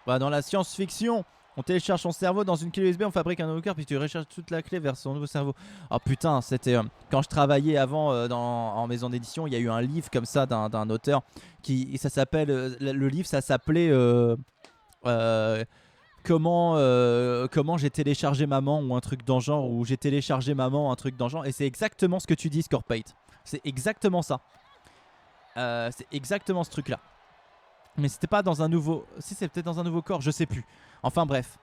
Voilà, dans la science-fiction, on télécharge son cerveau dans une clé USB, on fabrique un nouveau cœur, puis tu recherches toute la clé vers son nouveau cerveau. Oh putain, c'était quand je travaillais avant en maison d'édition, il y a eu un livre comme ça d'un auteur qui, ça s'appelle, le livre ça s'appelait comment j'ai téléchargé maman, ou un truc dans le genre, ou j'ai téléchargé maman, un truc dans le genre, et c'est exactement ce que tu dis, Scorpate. C'est exactement ça. C'est exactement ce truc là. Mais c'était pas dans un nouveau... Si, c'est peut-être dans un nouveau corps, je sais plus. Enfin bref.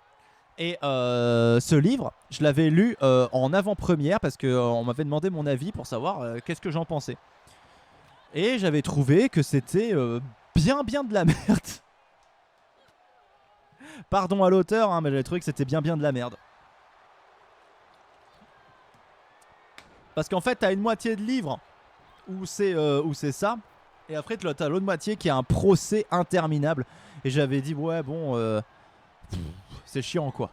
Et ce livre, je l'avais lu en avant-première, parce qu'on m'avait demandé mon avis pour savoir qu'est-ce que j'en pensais. Et j'avais trouvé que c'était bien de la merde. Pardon à l'auteur, hein, mais j'avais trouvé que c'était bien de la merde. Parce qu'en fait, t'as une moitié de livre où c'est ça. Et après, t'as l'autre moitié qui est un procès interminable. Et j'avais dit, ouais, bon, c'est chiant, quoi.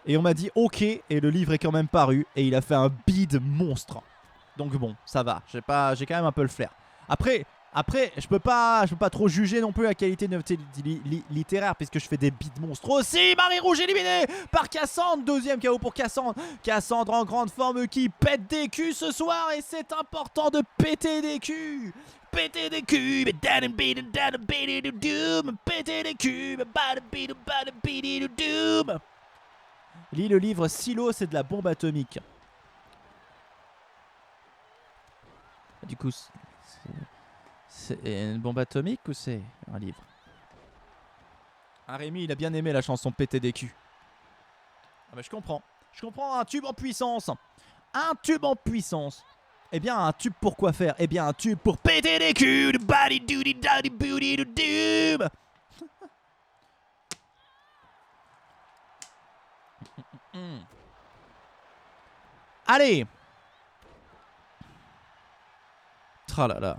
Et on m'a dit, ok. Et le livre est quand même paru. Et il a fait un bide monstre. Donc bon, ça va. J'ai quand même un peu le flair. Après, je peux pas trop juger non plus la qualité de notre littéraire, puisque je fais des bides monstres aussi. Marie Rouge éliminée par Cassandre. Deuxième KO pour Cassandre. Cassandre en grande forme qui pète des culs ce soir. Et c'est important de péter des culs. Péter des culs. Péter des culs. Lis le livre Silo, c'est de la bombe atomique. Du coup, c'est une bombe atomique ou c'est un livre? Ah, Rémi, il a bien aimé la chanson Péter des culs. Ah bah je comprends. Je comprends, un tube en puissance. Un tube en puissance. Eh bien, un tube pour quoi faire? Eh bien, un tube pour péter des culs. Allez. Tralala.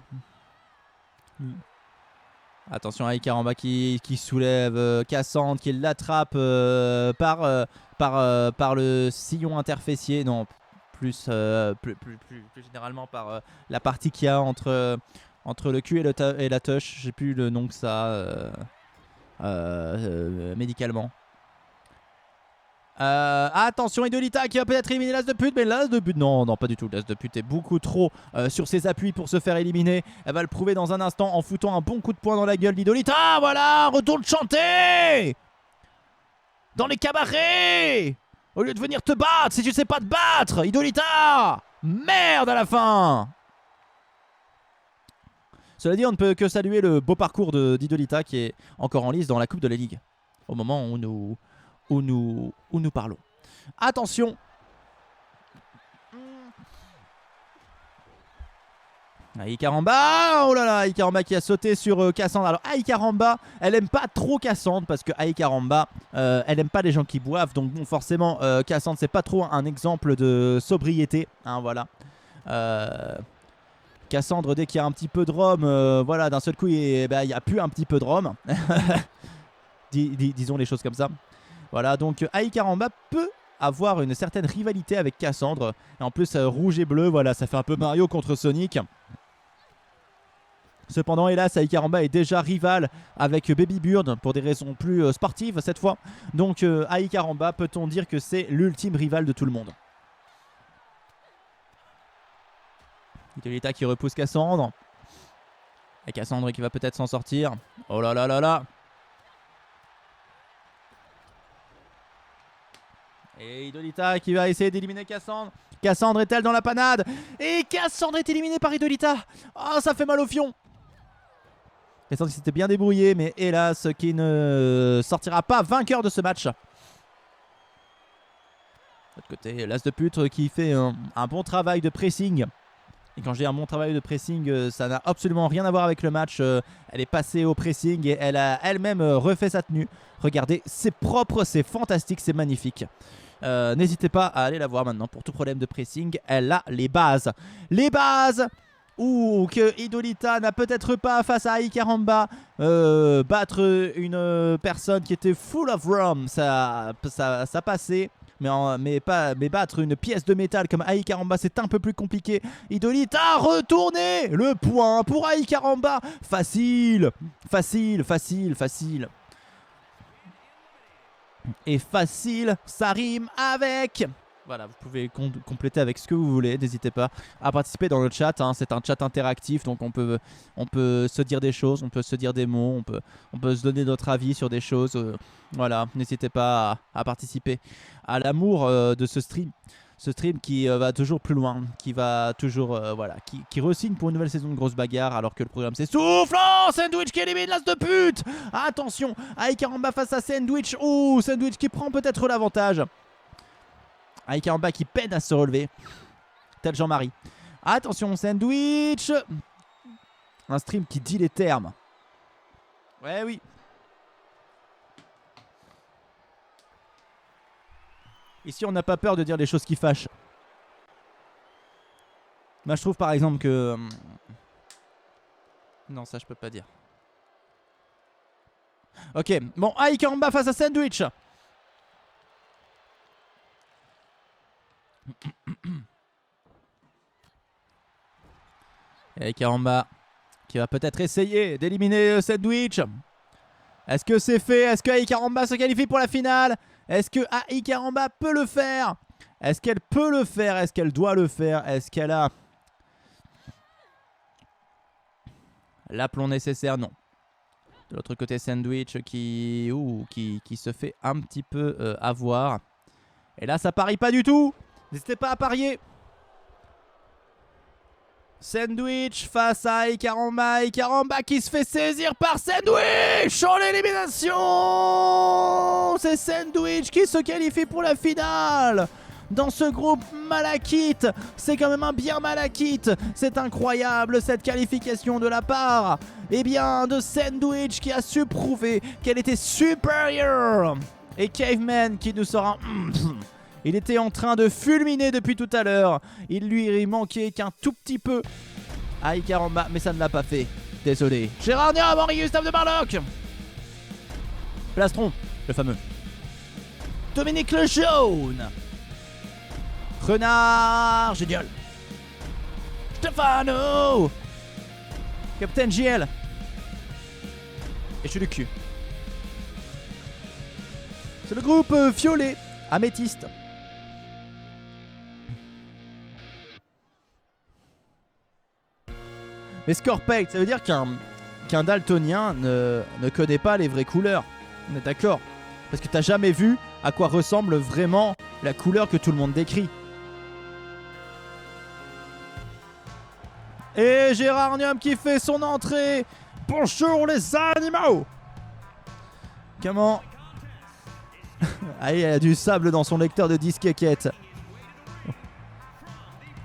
Attention à Icaramba qui soulève Cassandre, qui l'attrape par le sillon interfécier. Non, plus généralement par la partie qu'il y a entre le cul et la touche. J'ai plus le nom que ça médicalement. Attention, Idolita qui va peut-être éliminer l'as de pute, mais l'as de pute, non, pas du tout. L'as de pute est beaucoup trop sur ses appuis pour se faire éliminer. Elle va le prouver dans un instant en foutant un bon coup de poing dans la gueule d'Idolita. Voilà, retourne chanter dans les cabarets au lieu de venir te battre si tu sais pas te battre, Idolita. Merde à la fin. Cela dit, on ne peut que saluer le beau parcours d'Idolita qui est encore en lice dans la Coupe de la Ligue au moment où nous parlons. Attention. Icaramba. Oh là là, Icaramba qui a sauté sur Cassandre. Alors Icaramba, elle aime pas trop Cassandre, parce que Icaramba, elle aime pas les gens qui boivent. Donc bon, forcément, Cassandre, c'est pas trop un exemple de sobriété, hein, voilà. Cassandre, dès qu'il y a un petit peu de rhum, voilà, d'un seul coup, il y a plus un petit peu de rhum. Disons les choses comme ça. Voilà, donc Icaramba peut avoir une certaine rivalité avec Cassandre. Et en plus, rouge et bleu, voilà, ça fait un peu Mario contre Sonic. Cependant, hélas, Icaramba est déjà rival avec Baby Bird pour des raisons plus sportives cette fois. Donc, Icaramba, peut-on dire que c'est l'ultime rival de tout le monde? Idolita qui repousse Cassandre. Et Cassandre qui va peut-être s'en sortir. Oh là là là là. Et Idolita qui va essayer d'éliminer Cassandre. Cassandre est-elle dans la panade? Et Cassandre est éliminée par Idolita. Oh, ça fait mal au fion. Les Celtics s'étaient bien débrouillés, mais hélas, qui ne sortira pas vainqueur de ce match. De l'autre côté, l'As de Putre qui fait un bon travail de pressing. Et quand je dis un bon travail de pressing, ça n'a absolument rien à voir avec le match. Elle est passée au pressing et elle a elle-même refait sa tenue. Regardez, c'est propre, c'est fantastique, c'est magnifique. N'hésitez pas à aller la voir maintenant pour tout problème de pressing. Elle a les bases. Les bases que Hidolita n'a peut-être pas face à Ai Caramba. Battre une personne qui était full of rum, ça passait. Mais battre une pièce de métal comme Ai Caramba, c'est un peu plus compliqué. Hidolita retourné. Le point pour Ai Caramba. Facile. Et facile, ça rime avec. Voilà, vous pouvez compléter avec ce que vous voulez. N'hésitez pas à participer dans le chat. Hein. C'est un chat interactif, donc on peut se dire des choses, on peut se dire des mots, on peut se donner notre avis sur des choses. Voilà, n'hésitez pas à participer à l'amour de ce stream. Ce stream qui va toujours plus loin, qui va toujours, qui re-signe pour une nouvelle saison de grosse bagarre alors que le programme s'essouffle. Oh, Sandwich qui élimine l'As de pute. Attention, Ai Caramba face à Sandwich. Oh, Sandwich qui prend peut-être l'avantage. Ai Caramba qui peine à se relever. Tel Jean-Marie. Attention, Sandwich. Un stream qui dit les termes. Ouais, oui. Ici, on n'a pas peur de dire des choses qui fâchent. Moi, je trouve par exemple que... Non, ça, je peux pas dire. Ok, bon, Ai Caramba face à Sandwich. Et Ai Caramba qui va peut-être essayer d'éliminer Sandwich. Est-ce que c'est fait? Est-ce que Ai Caramba se qualifie pour la finale? Est-ce que Ai Caramba peut le faire? Est-ce qu'elle peut le faire? Est-ce qu'elle doit le faire? Est-ce qu'elle a l'aplomb nécessaire? Non. De l'autre côté, Sandwich qui se fait un petit peu avoir. Et là, ça parie pas du tout. N'hésitez pas à parier. Sandwich face à Ai Caramba. Ai Caramba qui se fait saisir par Sandwich en élimination. C'est Sandwich qui se qualifie pour la finale. Dans ce groupe Malakite, c'est quand même un bien Malakite. C'est incroyable cette qualification de la part de Sandwich qui a su prouver qu'elle était supérieure. Et Caveman qui nous sera... Il était en train de fulminer depuis tout à l'heure. Il lui manquait qu'un tout petit peu à Ai Caramba, mais ça ne l'a pas fait. Désolé. Gérard Niam, Henri Gustave de Barloc. Plastron, le fameux. Dominique Le Jaune. Renard, génial. Stefano. Captain JL. Et je suis le cul. C'est le groupe violet, améthyste. Mais Scorpect, ça veut dire qu'un daltonien ne connaît pas les vraies couleurs. On est d'accord? Parce que t'as jamais vu à quoi ressemble vraiment la couleur que tout le monde décrit. Et Gérard Niam qui fait son entrée. Bonjour les animaux. Comment? Ah, il a du sable dans son lecteur de disque quéquette.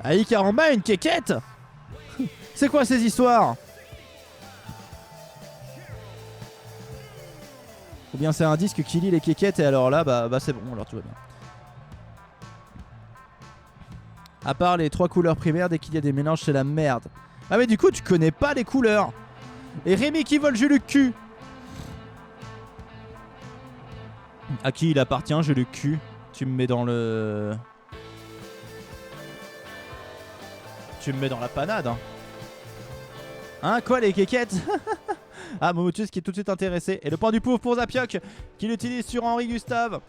Ai Caramba, une quéquette? C'est quoi ces histoires? Ou bien c'est un disque qui lit les quéquettes et alors là, bah c'est bon, alors tout va bien. À part les 3 couleurs primaires, dès qu'il y a des mélanges, c'est la merde. Ah mais du coup, tu connais pas les couleurs. Et Rémi qui vole, j'ai le cul. À qui il appartient, j'ai le cul. Tu me mets dans le... Tu me mets dans la panade, hein. Hein, quoi, les quéquettes? Ah, Momotus qui est tout de suite intéressé. Et le point du pouf pour Zapioc qui l'utilise sur Henri Gustave.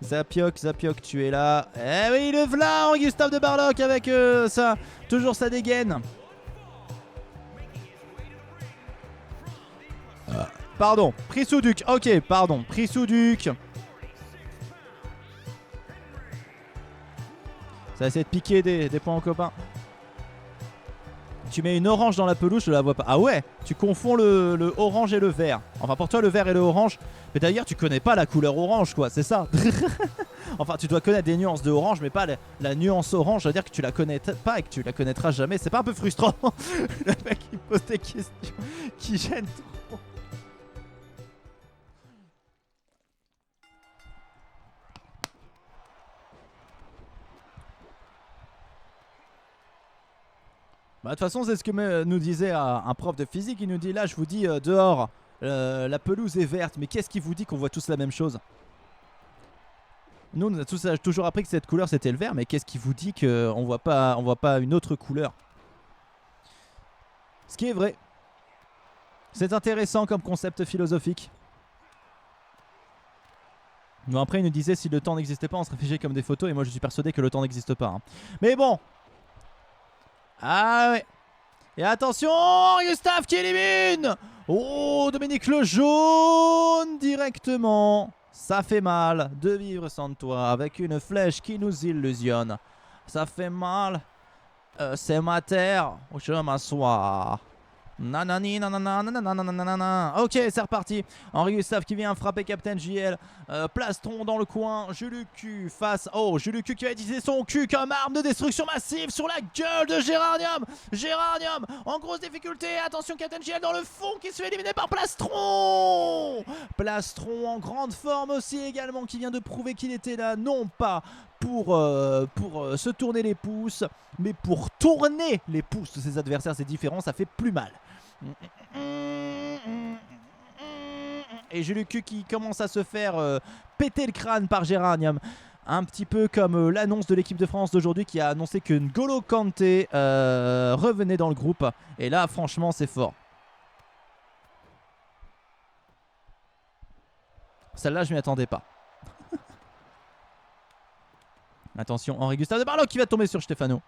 Zapioc, tu es là. Eh oui, le v'là, Henri Gustave de Barloc avec ça. Toujours sa dégaine. Pardon, Prisouduc. Ok, pardon, Prisouduc. Ça va essayer de piquer des points aux copains. Tu mets une orange dans la pelouse, je la vois pas. Ah ouais, tu confonds le orange et le vert. Enfin pour toi le vert et le orange. Mais d'ailleurs tu connais pas la couleur orange quoi, c'est ça. Enfin tu dois connaître des nuances de orange mais pas la nuance orange. Ça veut dire que tu la connais pas et que tu la connaîtras jamais. C'est pas un peu frustrant? Le mec il pose des questions qui gênent trop. Bah, de toute façon, c'est ce que nous disait un prof de physique. Il nous dit là, je vous dis dehors, la pelouse est verte. Mais qu'est-ce qui vous dit qu'on voit tous la même chose? Nous, on a tous toujours appris que cette couleur c'était le vert. Mais qu'est-ce qui vous dit qu'on voit pas une autre couleur? Ce qui est vrai. C'est intéressant comme concept philosophique. Bon, après, il nous disait si le temps n'existait pas, on serait figé comme des photos. Et moi, je suis persuadé que le temps n'existe pas. Hein. Mais bon. Ah ouais. Et attention, Gustave qui élimine. Oh, Dominique le jaune directement. Ça fait mal de vivre sans toi avec une flèche qui nous illusionne. Ça fait mal. C'est ma terre où je m'assois. Nanani nanana nanana nanana. Ok, c'est reparti. Henri Gustave qui vient frapper Captain JL. Plastron dans le coin. Julucu face. Oh, Julucu qui va utiliser son cul comme arme de destruction massive sur la gueule de Géranium. Géranium en grosse difficulté. Attention, Captain JL dans le fond qui se fait éliminer par Plastron. Plastron en grande forme aussi également qui vient de prouver qu'il était là. Non pas pour se tourner les pouces, mais pour tourner les pouces de ses adversaires. C'est différent, ça fait plus mal. Et Julucu qui commence à se faire péter le crâne par Géranium. Un petit peu comme l'annonce de l'équipe de France d'aujourd'hui qui a annoncé que N'Golo Kanté revenait dans le groupe. Et là, franchement, c'est fort. Celle-là, je m'y attendais pas. Attention, Henri Gustave de Barlow qui va tomber sur Stefano.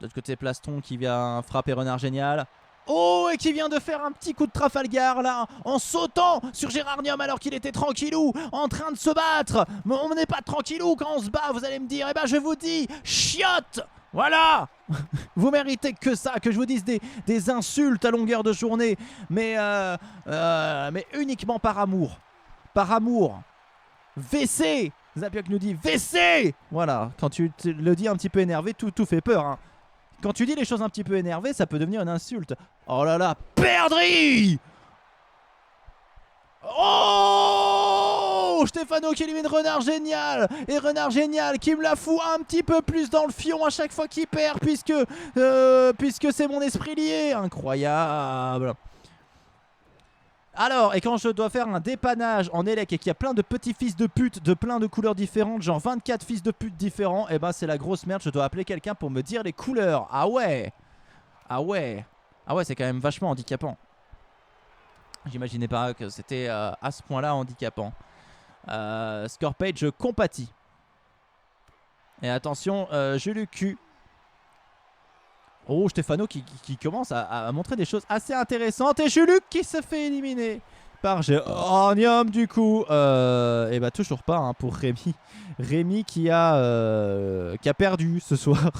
De l'autre côté, Plastron qui vient frapper Renard Génial. Oh, et qui vient de faire un petit coup de Trafalgar là, en sautant sur Géranium alors qu'il était tranquillou, en train de se battre. Mais on n'est pas tranquillou quand on se bat, vous allez me dire. Eh ben, je vous dis, chiotte. Voilà. Vous méritez que ça, que je vous dise des insultes à longueur de journée. Mais uniquement par amour. Par amour. WC. Zapiok nous dit WC. Voilà, quand tu le dis un petit peu énervé, tout fait peur. Hein. Quand tu dis les choses un petit peu énervées, ça peut devenir une insulte. Oh là là, perdri. Oh, Stefano qui élimine Renard Génial. Et Renard Génial qui me la fout un petit peu plus dans le fion à chaque fois qu'il perd, puisque c'est mon esprit lié. Incroyable. Alors, et quand je dois faire un dépannage en élec et qu'il y a plein de petits fils de pute de plein de couleurs différentes, genre 24 fils de pute différents, et ben c'est la grosse merde, je dois appeler quelqu'un pour me dire les couleurs. Ah ouais. Ah ouais. Ah ouais, c'est quand même vachement handicapant. J'imaginais pas que c'était à ce point-là handicapant. Scorpage, je compatis. Et attention, Julucu. Oh, Stefano qui commence à montrer des choses assez intéressantes. Et Juluc qui se fait éliminer par Géranium du coup. Et bah toujours pas hein, pour Rémi. Rémi qui a perdu ce soir.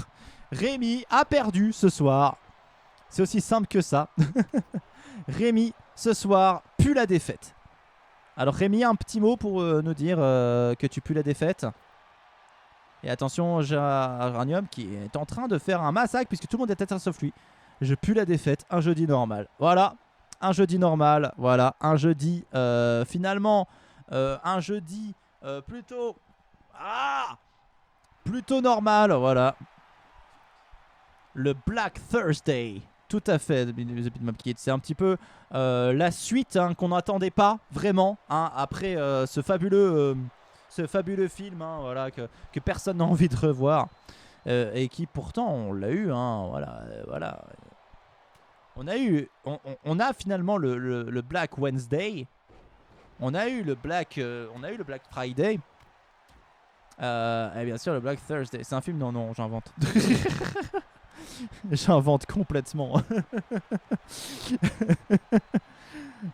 Rémi a perdu ce soir. C'est aussi simple que ça. Rémi ce soir pue la défaite. Alors Rémi, un petit mot pour nous dire que tu pues la défaite. Et attention, Géranium qui est en train de faire un massacre puisque tout le monde est tête sauf lui. Je pue la défaite, un jeudi normal. Voilà, un jeudi normal. Voilà, un jeudi finalement, un jeudi plutôt normal. Voilà, le Black Thursday. Tout à fait, c'est un petit peu la suite hein, qu'on n'attendait pas vraiment hein, après ce fabuleux film hein, voilà, que personne n'a envie de revoir et qui pourtant on l'a eu hein, voilà. On a finalement le Black Wednesday, on a eu le Black Friday et bien sûr le Black Thursday. C'est un film? Non j'invente. J'invente complètement.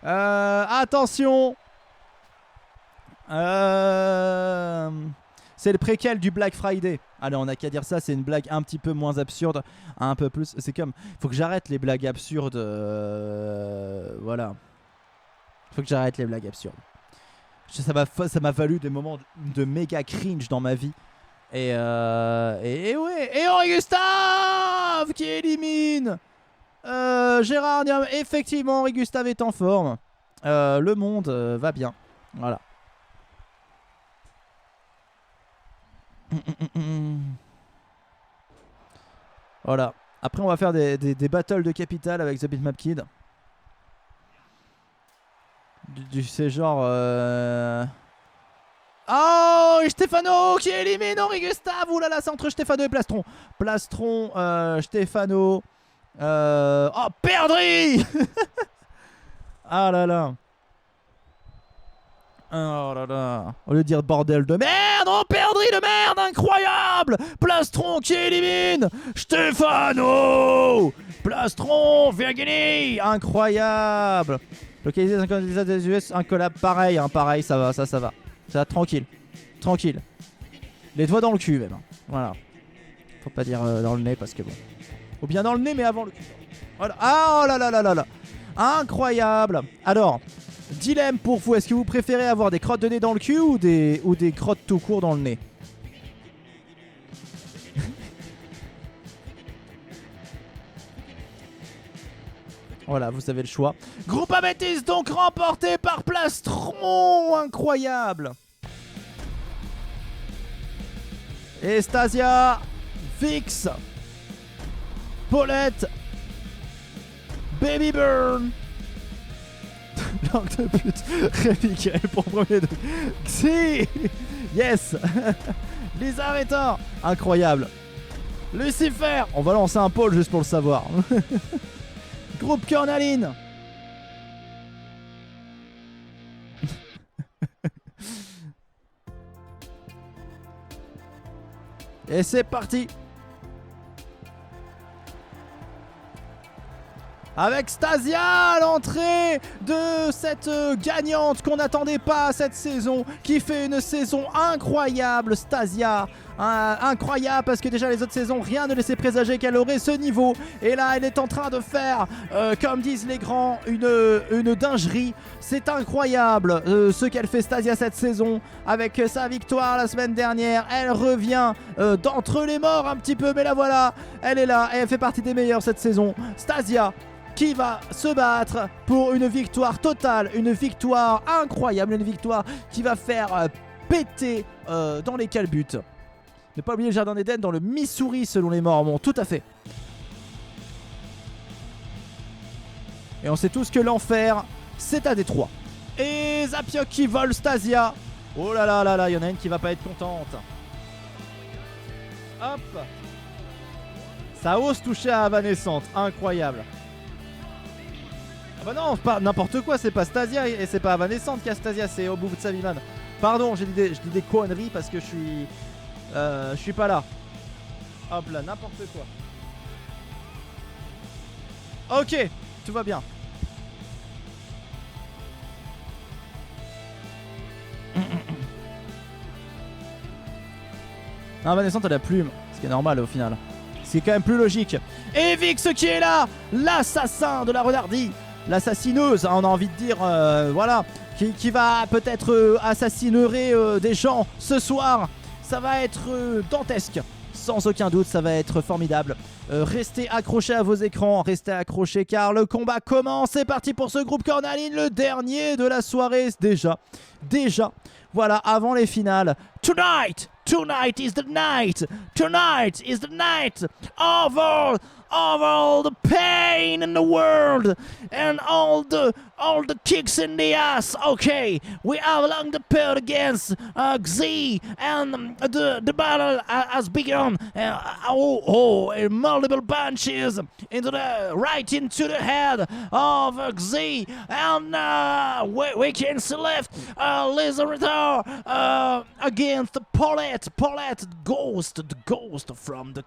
Attention. C'est le préquel du Black Friday. Allez, on a qu'à dire ça, c'est une blague un petit peu moins absurde, un peu plus. C'est comme, faut que j'arrête les blagues absurdes. Voilà. Faut que j'arrête les blagues absurdes. Ça m'a valu des moments de méga cringe dans ma vie. Et ouais. Et Henri Gustave qui élimine Gérard Niam. Effectivement, Henri Gustave est en forme. Le monde va bien. Voilà. Voilà. Après, on va faire des battles de capital avec The Bitmap Kid. C'est genre. Oh, Stefano qui élimine Henri Gustave. Ouh là là, c'est entre Stefano et Plastron. Plastron, Stefano. Oh, Perdri. Ah là là. Oh là là. Au lieu de dire bordel de merde, on perdrit de merde, incroyable. Plastron qui élimine Stefano. Plastron, Virginie, incroyable. Localiser 50 des US, un collab pareil, hein, pareil, ça va, ça va. Ça va, tranquille, tranquille. Les doigts dans le cul même. Voilà. Faut pas dire dans le nez parce que bon. Ou bien dans le nez mais avant le cul. Voilà. Ah oh là là là là là. Incroyable. Alors. Dilemme pour vous, est-ce que vous préférez avoir des crottes de nez dans le cul ou des crottes tout court dans le nez? Voilà, vous avez le choix. Groupe Amétis donc remporté par Plastron. Incroyable. Et Stasia, Vix, Paulette, Baby Burn. Langue de pute. Rémi qui répond premier de... Si. Yes. Lisa Rétor. Incroyable. Lucifer. On va lancer un pôle juste pour le savoir. Groupe Cornaline. Et c'est parti. Avec Stasia à l'entrée de cette gagnante qu'on n'attendait pas cette saison, qui fait une saison incroyable. Stasia, incroyable parce que déjà les autres saisons, rien ne laissait présager qu'elle aurait ce niveau. Et là, elle est en train de faire, comme disent les grands, une dinguerie. C'est incroyable ce qu'elle fait Stasia cette saison. Avec sa victoire la semaine dernière, elle revient d'entre les morts un petit peu. Mais la voilà, elle est là et elle fait partie des meilleures cette saison. Stasia qui va se battre pour une victoire totale, une victoire incroyable, une victoire qui va faire péter dans les calbutes. Ne pas oublier le Jardin d'Éden dans le Missouri selon les Mormons, tout à fait. Et on sait tous que l'enfer, c'est à Détroit. Et Zapiok qui vole Stasia. Oh là là là là, il y en a une qui va pas être contente. Hop. Ça ose toucher à Avanescente, incroyable. Ah bah non, pas n'importe quoi, c'est pas Stasia et c'est pas Avanescente qui a Stasia, c'est Obu Saviman. Pardon, je dis des conneries parce que je suis pas là. Hop là, n'importe quoi. Ok, tout va bien. Avanescente a la plume, ce qui est normal au final. C'est quand même plus logique. Et Vix qui est là, l'assassin de la Renardie. L'assassineuse, on a envie de dire, voilà, qui va peut-être assassinerer des gens ce soir. Ça va être dantesque, sans aucun doute, ça va être formidable. Restez accrochés à vos écrans, restez accrochés car le combat commence. C'est parti pour ce groupe Cornaline, le dernier de la soirée déjà. Voilà, avant les finales. Tonight is the night. Tonight is the night of all the pain in the world and all the kicks in the ass. Okay, we have along the pair against Xi, and the battle has begun. Multiple punches into the head of Xi, and we can select Lizardor against Paulette, the ghost from the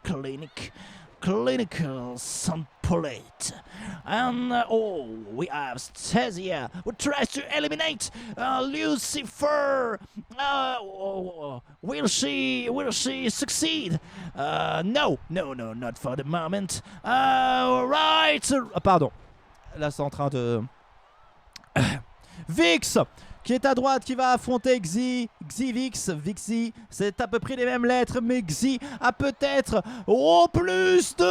clinical St. Paulette. And we have Stasia who tries to eliminate Lucifer. Will she succeed? No, not for the moment. Right. Pardon. Là, c'est en train de... Vix qui est à droite, qui va affronter Xi. Vixi, c'est à peu près les mêmes lettres, mais Xi a peut-être plus de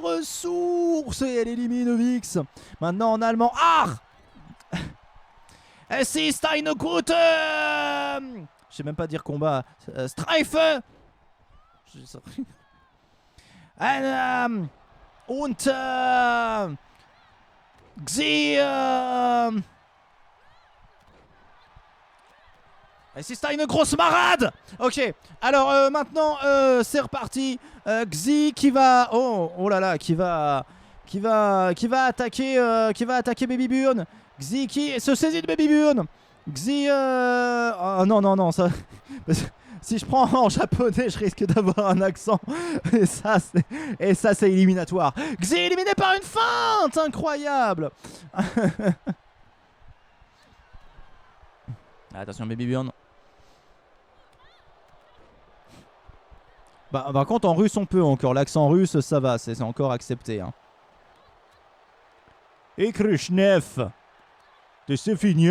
ressources et elle élimine Vix. Maintenant en allemand, Es ist eine gute... Je sais même pas dire combat. Streife. Und Xi... Es ist eine grosse marade. Ok, alors maintenant c'est reparti. Xi qui va... Oh là là, qui va attaquer Baby Burn. Xi qui se saisit de Baby Burn. Xi... Oh non, ça... Si je prends en japonais, je risque d'avoir un accent. Et ça, c'est éliminatoire. Xi éliminé par une feinte. Incroyable. Attention, Baby Burn. Bah, par contre, en russe, on peut encore. L'accent russe, ça va. C'est encore accepté. Hein. Et Krishnev. C'est fini.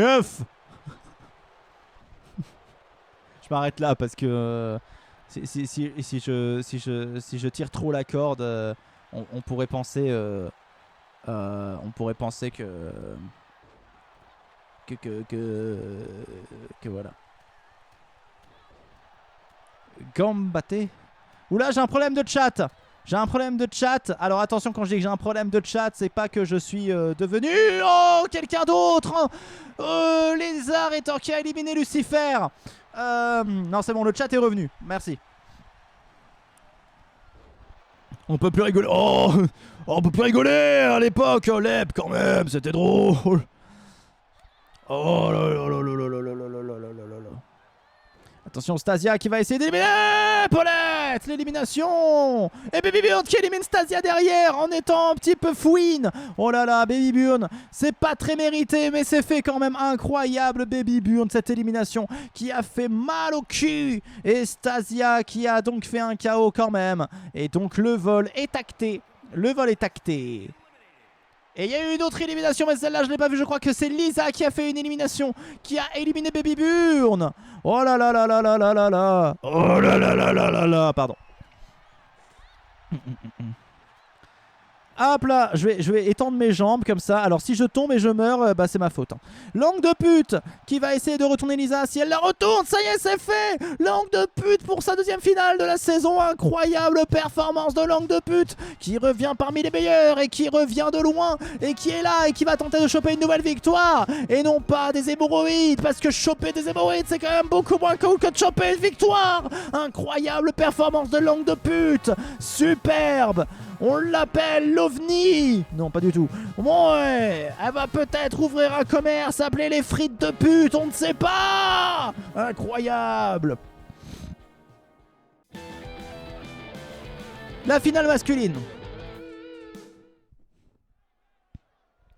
Je m'arrête là parce que si je tire trop la corde, on pourrait penser que voilà. Gambaté. Oula, j'ai un problème de chat. Alors attention, quand je dis que j'ai un problème de chat, c'est pas que je suis devenu quelqu'un d'autre. Lézard et qui a éliminé Lucifer. Non, c'est bon, le chat est revenu. Merci. On peut plus rigoler. On peut plus rigoler à l'époque. Lep, quand même, c'était drôle. Oh là là là là là là là là là là là. Attention, Stasia qui va essayer d'éliminer Paulette. L'élimination. Et Baby Burn qui élimine Stasia derrière en étant un petit peu fouine. Oh là là, Baby Burn, c'est pas très mérité, mais c'est fait quand même incroyable. Baby Burn, cette élimination qui a fait mal au cul. Et Stasia qui a donc fait un KO quand même. Et donc le vol est acté. Et il y a eu une autre élimination, mais celle-là je l'ai pas vue. Je crois que c'est Lisa qui a fait une élimination, qui a éliminé Baby Burn. Oh là là là là là là là là. Oh là là là là là là. Pardon. Hop là, je vais étendre mes jambes comme ça. Alors si je tombe et je meurs, bah c'est ma faute. Hein. Langue de pute qui va essayer de retourner Lisa. Si elle la retourne, ça y est, c'est fait. Langue de pute pour sa deuxième finale de la saison. Incroyable performance de Langue de pute qui revient parmi les meilleurs et qui revient de loin et qui est là et qui va tenter de choper une nouvelle victoire. Et non pas des hémorroïdes, parce que choper des hémorroïdes c'est quand même beaucoup moins cool que de choper une victoire. Incroyable performance de Langue de pute. Superbe. On l'appelle l'OVNI. Non, pas du tout. Bon, ouais, elle va peut-être ouvrir un commerce appelé les frites de pute, on ne sait pas. Incroyable. La finale masculine.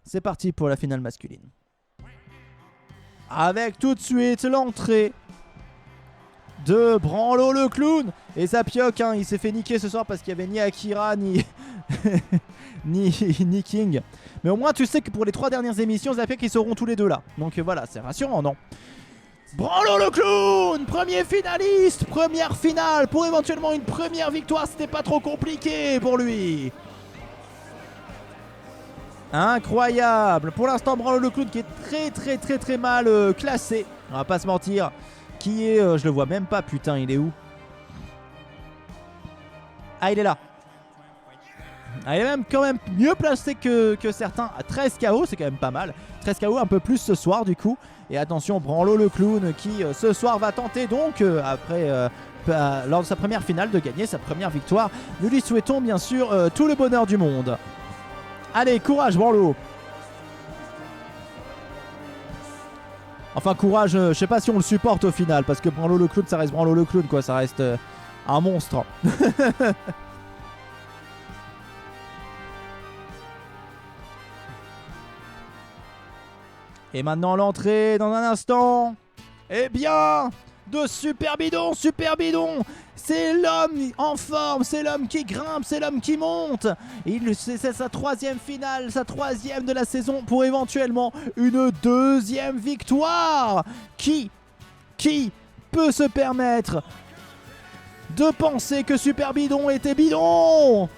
C'est parti pour la finale masculine. Avec tout de suite l'entrée de Branlo le clown. Et Zapioc, hein, il s'est fait niquer ce soir parce qu'il n'y avait ni Akira ni ni King. Mais au moins tu sais que pour les 3 dernières émissions, Zapioc ils seront tous les deux là. Donc voilà, c'est rassurant, non? Branlo le clown, premier finaliste, première finale pour éventuellement une première victoire. C'était pas trop compliqué pour lui. Incroyable. Pour l'instant, Branlo le clown qui est très mal classé. On va pas se mentir. Qui est... je le vois même pas, putain, il est où? Ah, il est là. Ah, il est même quand même mieux placé que certains. 13 KO, c'est quand même pas mal. 13 KO, un peu plus ce soir du coup. Et attention, Branlo le clown qui ce soir va tenter donc, après... lors de sa première finale, de gagner sa première victoire. Nous lui souhaitons bien sûr tout le bonheur du monde. Allez, courage Branlo. Enfin courage, je sais pas si on le supporte au final, parce que Branlo le clown ça reste Branlo le clown quoi, ça reste un monstre. Et maintenant l'entrée dans un instant Eh bien, de Super Bidon, c'est l'homme en forme, c'est l'homme qui grimpe, c'est l'homme qui monte. C'est sa 3e finale, sa 3e de la saison pour éventuellement une 2e victoire. Qui peut se permettre de penser que Super Bidon était bidon?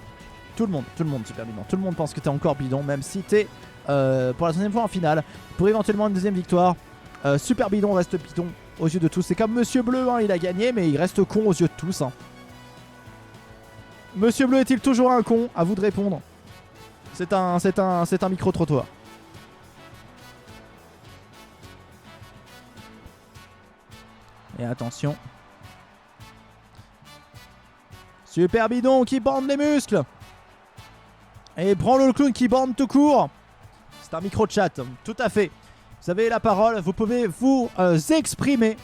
Tout le monde, Super Bidon. Tout le monde pense que t'es encore bidon, même si t'es pour la 3e fois en finale, pour éventuellement une 2e victoire. Super Bidon reste bidon aux yeux de tous. C'est comme Monsieur Bleu, hein, il a gagné, mais il reste con aux yeux de tous. Hein. Monsieur Bleu est-il toujours un con? À vous de répondre. C'est un micro-trottoir. Et attention. Super Bidon qui bande les muscles. Et Branlo le clown qui bande tout court. C'est un micro-chat, tout à fait. Vous avez la parole, vous pouvez vous exprimer.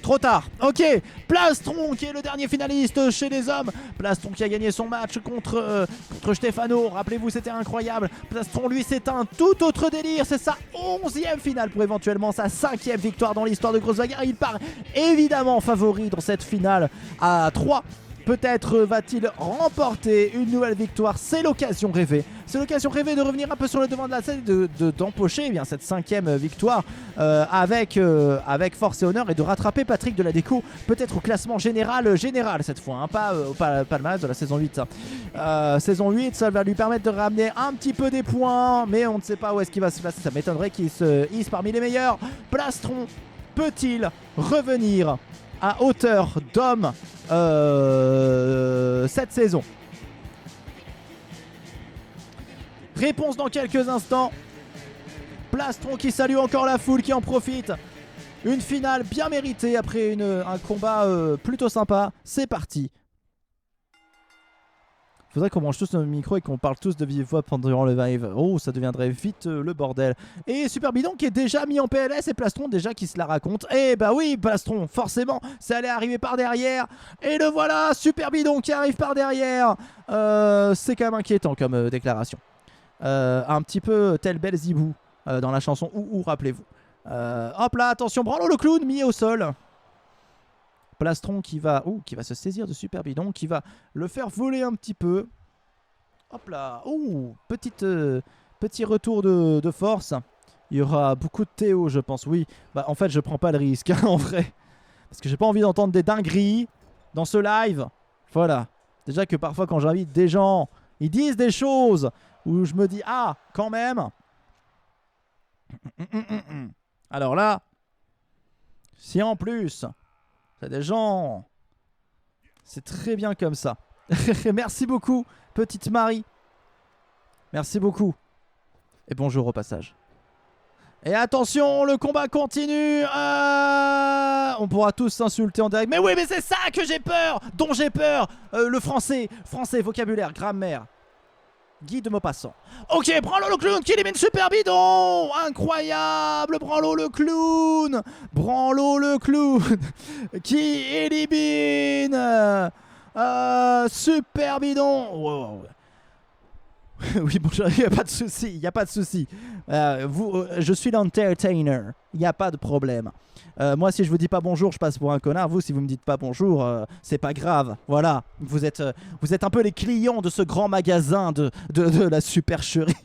Trop tard. Ok, Plastron qui est le dernier finaliste chez les hommes. Plastron qui a gagné son match contre Stefano. Rappelez-vous, c'était incroyable. Plastron, lui, c'est un tout autre délire. C'est sa 11e finale pour éventuellement sa 5e victoire dans l'histoire de Grosse Bagarre. Il part évidemment favori dans cette finale à 3. Peut-être va-t-il remporter une nouvelle victoire. C'est l'occasion rêvée. C'est l'occasion rêvée de revenir un peu sur le devant de la scène, d'empocher cette 5e victoire avec force et honneur et de rattraper Patrick Deladeco peut-être au classement général cette fois, hein, pas le match de la saison 8. Saison 8, ça va lui permettre de ramener un petit peu des points, mais on ne sait pas où est-ce qu'il va se placer. Ça m'étonnerait qu'il se hisse parmi les meilleurs. Plastron peut-il revenir à hauteur d'homme cette saison? Réponse dans quelques instants. Plastron qui salue encore la foule, qui en profite. Une finale bien méritée après un combat plutôt sympa. C'est parti. Faudrait qu'on branche tous nos micros et qu'on parle tous de vive voix pendant le live. Oh, ça deviendrait vite le bordel. Et Super Bidon qui est déjà mis en PLS et Plastron déjà qui se la raconte. Eh bah oui, Plastron, forcément, ça allait arriver par derrière. Et le voilà, Super Bidon qui arrive par derrière. C'est quand même inquiétant comme déclaration. Un petit peu tel Belzebou dans la chanson Ouh, rappelez-vous. Hop là, attention, Branlo le clown mis au sol. Plastron qui va se saisir de Super Bidon, qui va le faire voler un petit peu. Hop là, petit retour de force. Il y aura beaucoup de Théo, je pense. Oui, bah en fait, je prends pas le risque, hein, en vrai. Parce que j'ai pas envie d'entendre des dingueries dans ce live. Voilà. Déjà que parfois, quand j'invite des gens, ils disent des choses où je me dis, ah, quand même. Alors là, si en plus... c'est des gens. C'est très bien comme ça. Merci beaucoup, petite Marie. Merci beaucoup. Et bonjour au passage. Et attention, le combat continue. On pourra tous s'insulter en direct. Mais oui, mais c'est ça que j'ai peur. Dont j'ai peur. Le français, vocabulaire, grammaire. Guy de Maupassant. Ok, Branlo le clown qui élimine Super Bidon. Incroyable, Branlo le clown. Branlo le clown qui élimine Super Bidon. Wow. Oui, bon, il n'y a pas de souci, il n'y a pas de souci. Je suis l'entertainer, il n'y a pas de problème. Moi, si je vous dis pas bonjour, je passe pour un connard. Vous, si vous me dites pas bonjour, c'est pas grave. Voilà, vous êtes un peu les clients de ce grand magasin de la supercherie.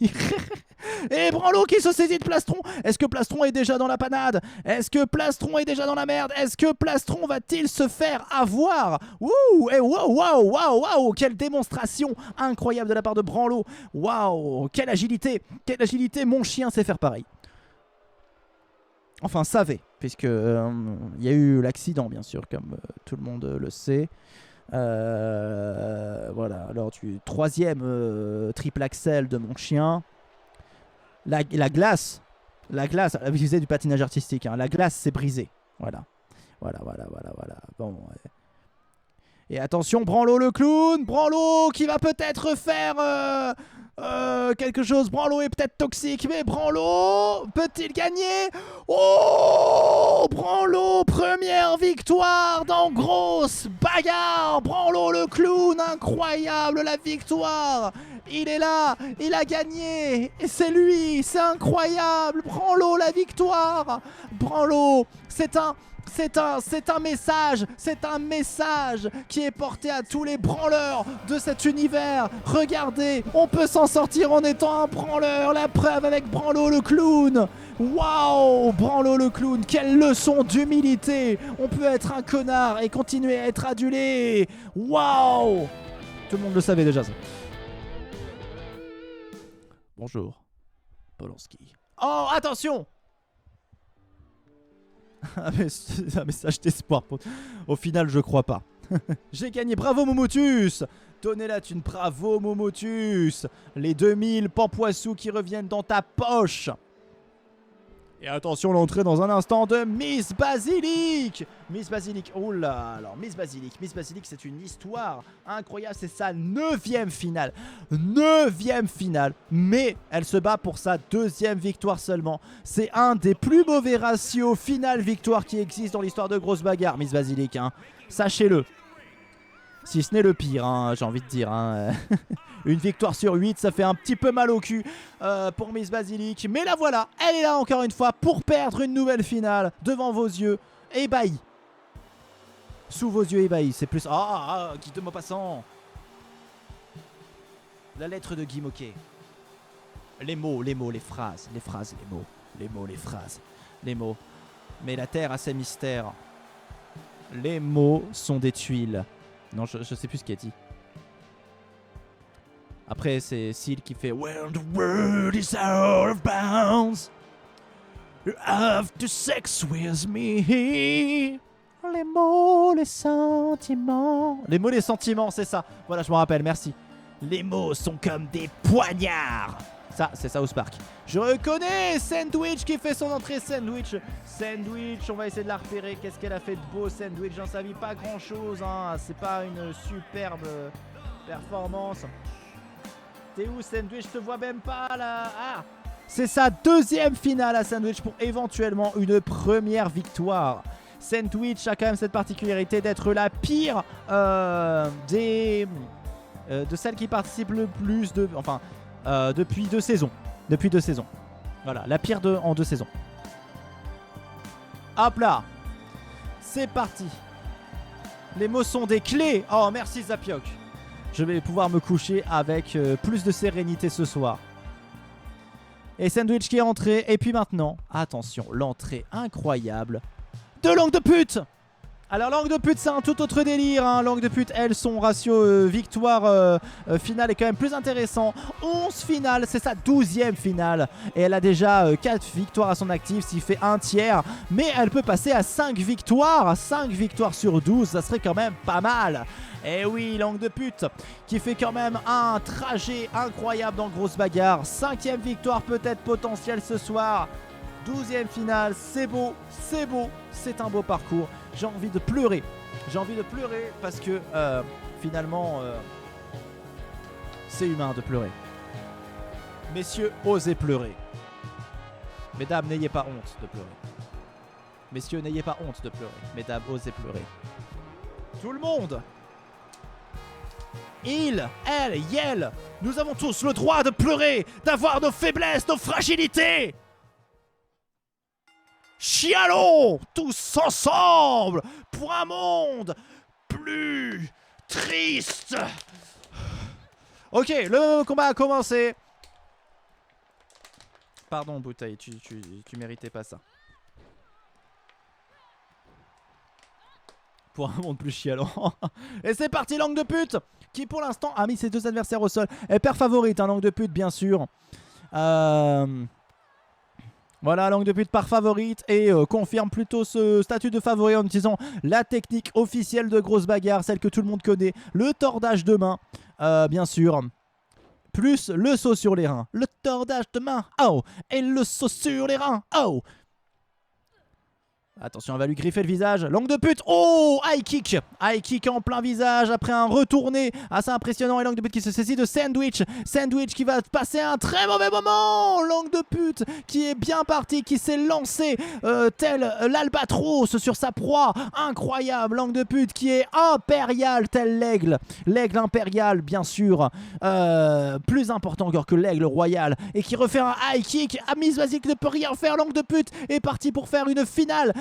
Et Branlo qui se saisit de Plastron. Est-ce que Plastron est déjà dans la panade? Est-ce que Plastron est déjà dans la merde? Est-ce que Plastron va-t-il se faire avoir? Ouh, et waouh, quelle démonstration incroyable de la part de Branlo. Waouh, quelle agilité, mon chien sait faire pareil. Enfin, savait, puisque y a eu l'accident, bien sûr, comme tout le monde le sait. Voilà, lors du 3e triple axel de mon chien. La glace, il faisait du patinage artistique, hein, la glace s'est brisée. Voilà. Bon. Ouais. Et attention, Branlo le clown, Branlo qui va peut-être faire quelque chose. Branlo est peut-être toxique, mais Branlo peut-il gagner? Oh, Branlo, première victoire dans Grosse Bagarre. Branlo le clown, incroyable la victoire. Il est là, il a gagné, et c'est lui, c'est incroyable. Branlo la victoire. Branlo, c'est un message qui est porté à tous les branleurs de cet univers. Regardez, on peut s'en sortir en étant un branleur. La preuve avec Branlo le clown. Waouh, Branlo le clown, quelle leçon d'humilité. On peut être un connard et continuer à être adulé. Waouh. Tout le monde le savait déjà ça. Bonjour, Polanski. Oh, attention. Un message d'espoir. Au final, je crois pas. J'ai gagné. Bravo, Momotus. Donnez la thune. Bravo, Momotus. Les 2000 pampoissous qui reviennent dans ta poche. Et attention, l'entrée dans un instant de Miss Basilic. Miss Basilic, oh là, alors Miss Basilic, c'est une histoire incroyable, c'est sa 9e finale. 9e finale, mais elle se bat pour sa 2e victoire seulement. C'est un des plus mauvais ratios finale-victoire qui existe dans l'histoire de grosses bagarres, Miss Basilic, hein. Sachez-le. Si ce n'est le pire, hein, j'ai envie de dire. Hein. Une victoire sur 8, ça fait un petit peu mal au cul pour Miss Basilic. Mais la voilà, elle est là encore une fois pour perdre une nouvelle finale devant vos yeux ébahis. Sous vos yeux ébahis, c'est plus... Guy de Maupassant. La lettre de Guy Moquet. Les mots, les phrases, les mots. Les mots, les phrases, les mots. Mais la terre a ses mystères. Les mots sont des tuiles. Non, je sais plus ce qu'il a dit. Après, c'est Seal qui fait When the world is out of bounds, you have to sex with me. Les mots, les sentiments. Les mots, les sentiments, c'est ça. Voilà, je me rappelle, merci. Les mots sont comme des poignards. Ça, c'est South Park. Je reconnais Sandwich qui fait son entrée. Sandwich, on va essayer de la repérer. Qu'est-ce qu'elle a fait de beau, Sandwich? J'en savais pas grand-chose, hein. C'est pas une superbe performance. T'es où, Sandwich? Je te vois même pas là. Ah, c'est sa 2e finale à Sandwich pour éventuellement une première victoire. Sandwich a quand même cette particularité d'être la pire de celles qui participent le plus de... Enfin, depuis 2 saisons. Depuis 2 saisons. Voilà, la pire en 2 saisons. Hop là. C'est parti. Les mots sont des clés. Oh, merci Zapioc. Je vais pouvoir me coucher avec plus de sérénité ce soir. Et Sandwich qui est entré. Et puis maintenant, attention, l'entrée incroyable de Langue de pute. Alors Langue de pute, c'est un tout autre délire, hein. Langue de pute, elle, son ratio victoire finale est quand même plus intéressant. 11 finales, c'est sa 12e finale. Et elle a déjà 4 victoires à son actif, s'il fait un tiers. Mais elle peut passer à 5 victoires. 5 victoires sur 12, ça serait quand même pas mal. Et oui, Langue de pute, qui fait quand même un trajet incroyable dans Grosse Bagarre. 5e victoire peut-être potentielle ce soir. 12e finale, c'est beau, c'est un beau parcours. J'ai envie de pleurer. J'ai envie de pleurer parce que finalement, c'est humain de pleurer. Messieurs, osez pleurer. Mesdames, n'ayez pas honte de pleurer. Messieurs, n'ayez pas honte de pleurer. Mesdames, osez pleurer. Tout le monde. Il, elle, yel. Nous avons tous le droit de pleurer, d'avoir nos faiblesses, nos fragilités. Chialons tous ensemble pour un monde plus triste. Ok, le combat a commencé. Pardon, Bouteille, tu méritais pas ça. Pour un monde plus chialant. Et c'est parti, Langue de pute, qui pour l'instant a mis ses 2 adversaires au sol. Elle perd favorite, hein, Langue de pute, bien sûr. Voilà, Langue de pute par favorite et confirme plutôt ce statut de favori en utilisant la technique officielle de Grosse Bagarre, celle que tout le monde connaît, le tordage de main, bien sûr, plus le saut sur les reins. Le tordage de main, oh, et le saut sur les reins, oh. Attention, elle va lui griffer le visage. Langue de pute. Oh, high kick. High kick en plein visage après un retourné assez impressionnant. Et langue de pute qui se saisit de Sandwich. Sandwich qui va passer un très mauvais moment. Langue de pute qui est bien parti, qui s'est lancé tel l'albatros sur sa proie. Incroyable. Langue de pute qui est impérial tel l'aigle. L'aigle impérial, bien sûr. Plus important encore que l'aigle royal. Et qui refait un high kick. Miss Basilic ne peut rien faire. Langue de pute est parti pour faire une finale.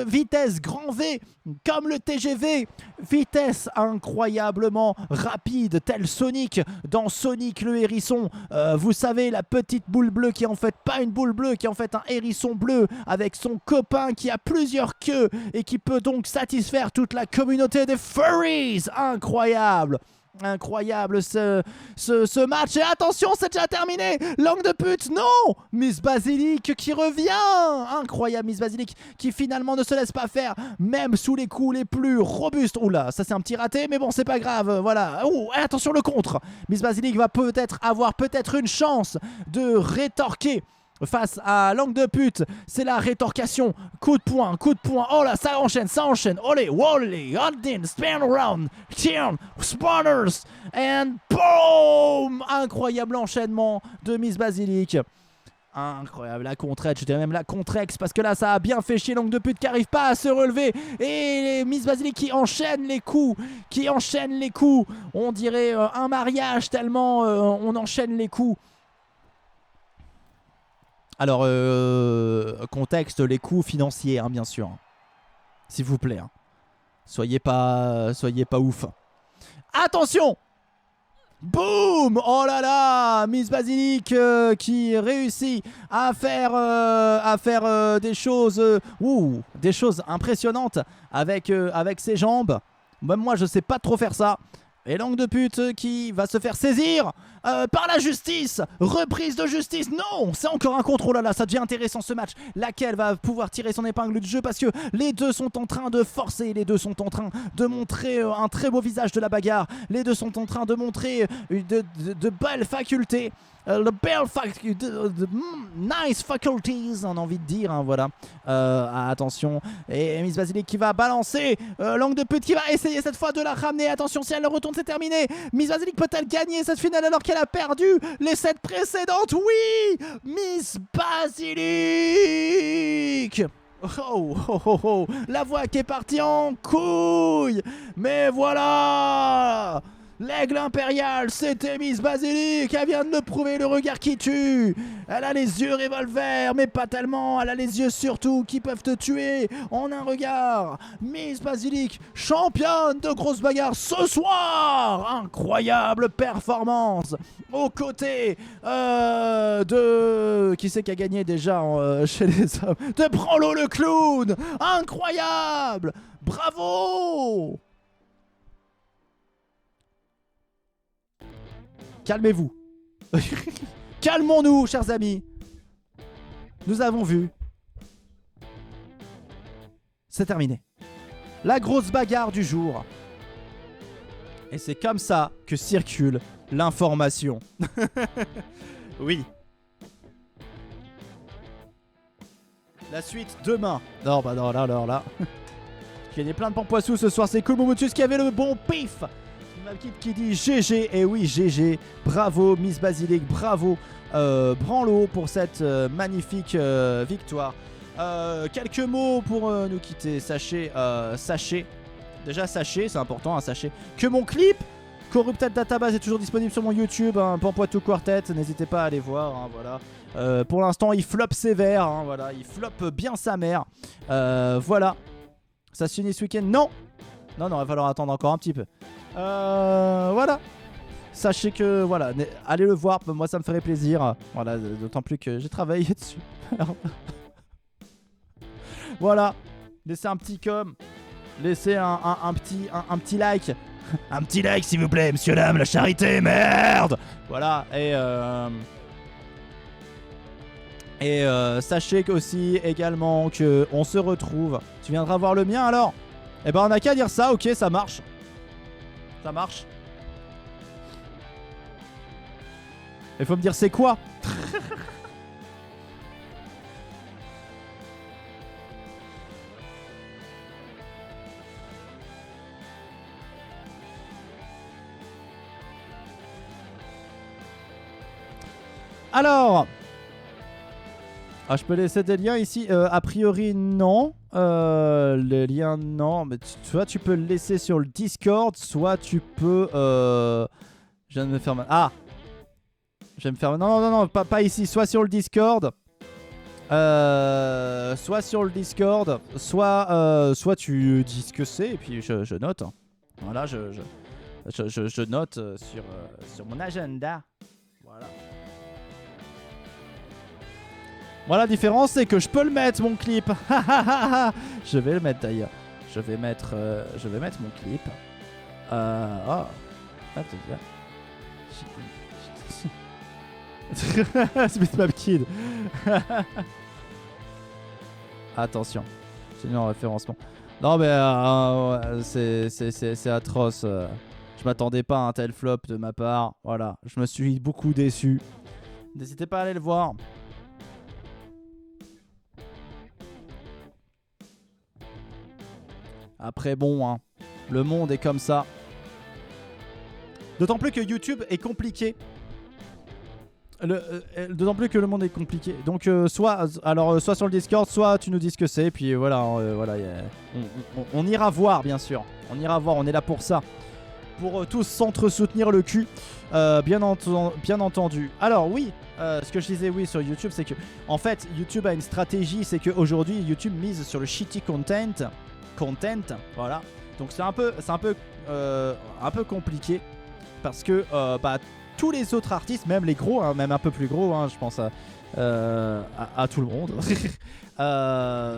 Vitesse grand V comme le TGV, vitesse incroyablement rapide tel Sonic dans Sonic le hérisson, vous savez, la petite boule bleue qui est en fait pas une boule bleue, qui est en fait un hérisson bleu avec son copain qui a plusieurs queues et qui peut donc satisfaire toute la communauté des furries. Incroyable. Incroyable ce match. Et attention, c'est déjà terminé. Langue de pute, non. Miss Basilic qui revient. Incroyable Miss Basilic qui finalement ne se laisse pas faire, même sous les coups les plus robustes. Oula, ça c'est un petit raté, mais bon, c'est pas grave. Voilà. Oh, attention le contre. Miss Basilic va peut-être avoir une chance de rétorquer face à Langue de pute. C'est la rétorcation. Coup de poing, coup de poing. Oh là, ça enchaîne, ça enchaîne. Olé, Wally, Holdin, spin around, turn, spawners, and boom. Incroyable enchaînement de Miss Basilic. Incroyable, la contre-edge, je dirais même la contre-ex, parce que là ça a bien fait chier Langue de pute qui arrive pas à se relever. Et Miss Basilic qui enchaîne les coups, on dirait un mariage tellement on enchaîne les coups. Alors, contexte, les coûts financiers, hein, bien sûr. S'il vous plaît. Hein. Soyez pas ouf. Attention! Boum! Oh là là! Miss Basilic qui réussit à faire des choses impressionnantes avec ses jambes. Même moi, je sais pas trop faire ça. Et Langue de pute qui va se faire saisir par la justice. Reprise de justice. Non, c'est encore un contre. Oh là là, ça devient intéressant ce match. Laquelle va pouvoir tirer son épingle du jeu, parce que les deux sont en train de forcer. Les deux sont en train de montrer un très beau visage de la bagarre. Les deux sont en train de montrer de belles facultés. Nice faculties, on a envie de dire, hein, voilà. Attention, et Miss Basilic qui va balancer, Langue de pute qui va essayer cette fois de la ramener. Attention, si elle le retourne, c'est terminé. Miss Basilic peut-elle gagner cette finale alors qu'elle a perdu les 7 précédentes? Oui, Miss Basilic. Oh, oh, oh, oh. La voix qui est partie en couille. Mais voilà, l'aigle impérial, c'était Miss Basilic. Elle vient de le prouver, le regard qui tue. Elle a les yeux revolver, mais pas tellement. Elle a les yeux surtout qui peuvent te tuer en un regard. Miss Basilic, championne de grosse bagarre ce soir. Incroyable performance aux côtés de... Qui c'est qui a gagné déjà chez les hommes? De Branlo le clown. Incroyable. Bravo. Calmez-vous. Calmons-nous, chers amis. Nous avons vu. C'est terminé. La grosse bagarre du jour. Et c'est comme ça que circule l'information. Oui. La suite demain. Non, bah non, là, alors là. J'ai gagné plein de pampoissous ce soir. C'est Komomotus qui avait le bon pif. Qui dit GG, et oui GG, bravo Miss Basilic, bravo Branlo pour cette magnifique victoire. Quelques mots pour nous quitter. Sachez, déjà sachez, c'est important, hein, sachez que mon clip Corrupted Database est toujours disponible sur mon YouTube, hein, Pampoitou Quartet, n'hésitez pas à aller voir, hein, voilà. Pour l'instant il flop sévère, hein, voilà, il flop bien sa mère, voilà. Ça se finit ce week-end? Non, il va falloir attendre encore un petit peu. Voilà. Sachez que voilà, allez le voir, moi ça me ferait plaisir. Voilà, d'autant plus que j'ai travaillé dessus. Voilà, laissez un petit com, laissez un petit like. Un petit like s'il vous plaît, monsieur dame, la charité, merde. Voilà, et sachez aussi également que on se retrouve. Tu viendras voir le mien alors? Eh ben on a qu'à dire ça, ok, ça marche. Ça marche. Il faut me dire c'est quoi. Alors, je peux laisser des liens ici. A priori, non. Les liens, non. Mais soit tu peux le laisser sur le Discord, soit tu peux. Je viens de me faire mal. Ah, je vais me faire. Non, pas ici. Soit sur le Discord. Soit sur le Discord, soit tu dis ce que c'est et puis je note. Voilà, je note sur mon agenda. Voilà. Voilà, la différence, c'est que je peux le mettre, mon clip. Je vais le mettre d'ailleurs. Je vais mettre mon clip. Oh. Smith Map Kid. Attention, c'est mis en référencement. Non mais ouais, c'est atroce. Je m'attendais pas à un tel flop de ma part. Voilà, je me suis beaucoup déçu. N'hésitez pas à aller le voir. Après bon, hein, le monde est comme ça. D'autant plus que YouTube est compliqué. D'autant plus que le monde est compliqué. Donc soit sur le Discord, soit tu nous dis ce que c'est. Puis voilà, on ira voir, bien sûr. On ira voir, on est là pour ça. Pour tous s'entre-soutenir le cul. Bien entendu. Alors oui, ce que je disais oui sur YouTube, c'est que en fait YouTube a une stratégie. C'est qu'aujourd'hui YouTube mise sur le shitty content. Voilà. Donc c'est un peu compliqué. Parce que tous les autres artistes, même les gros, hein, même un peu plus gros, hein, je pense à tout le monde,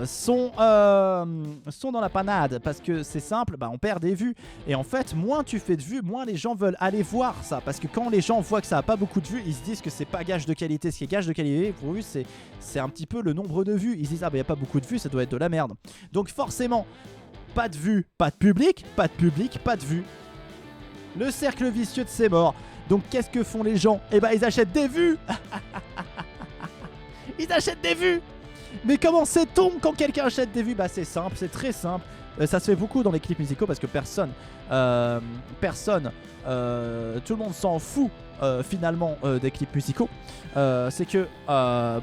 sont dans la panade. Parce que c'est simple, on perd des vues. Et en fait, moins tu fais de vues, moins les gens veulent aller voir ça. Parce que quand les gens voient que ça n'a pas beaucoup de vues, ils se disent que c'est pas gage de qualité. Ce qui est gage de qualité, pour eux, c'est un petit peu le nombre de vues. Ils se disent, il n'y a pas beaucoup de vues, ça doit être de la merde. Donc forcément, pas de vues, pas de public, pas de vues. Le cercle vicieux de ces morts. Donc qu'est-ce que font les gens? Ils achètent des vues. Ils achètent des vues. Mais comment sait-on quand quelqu'un achète des vues? C'est simple, c'est très simple. Ça se fait beaucoup dans les clips musicaux parce que personne, tout le monde s'en fout finalement des clips musicaux. C'est que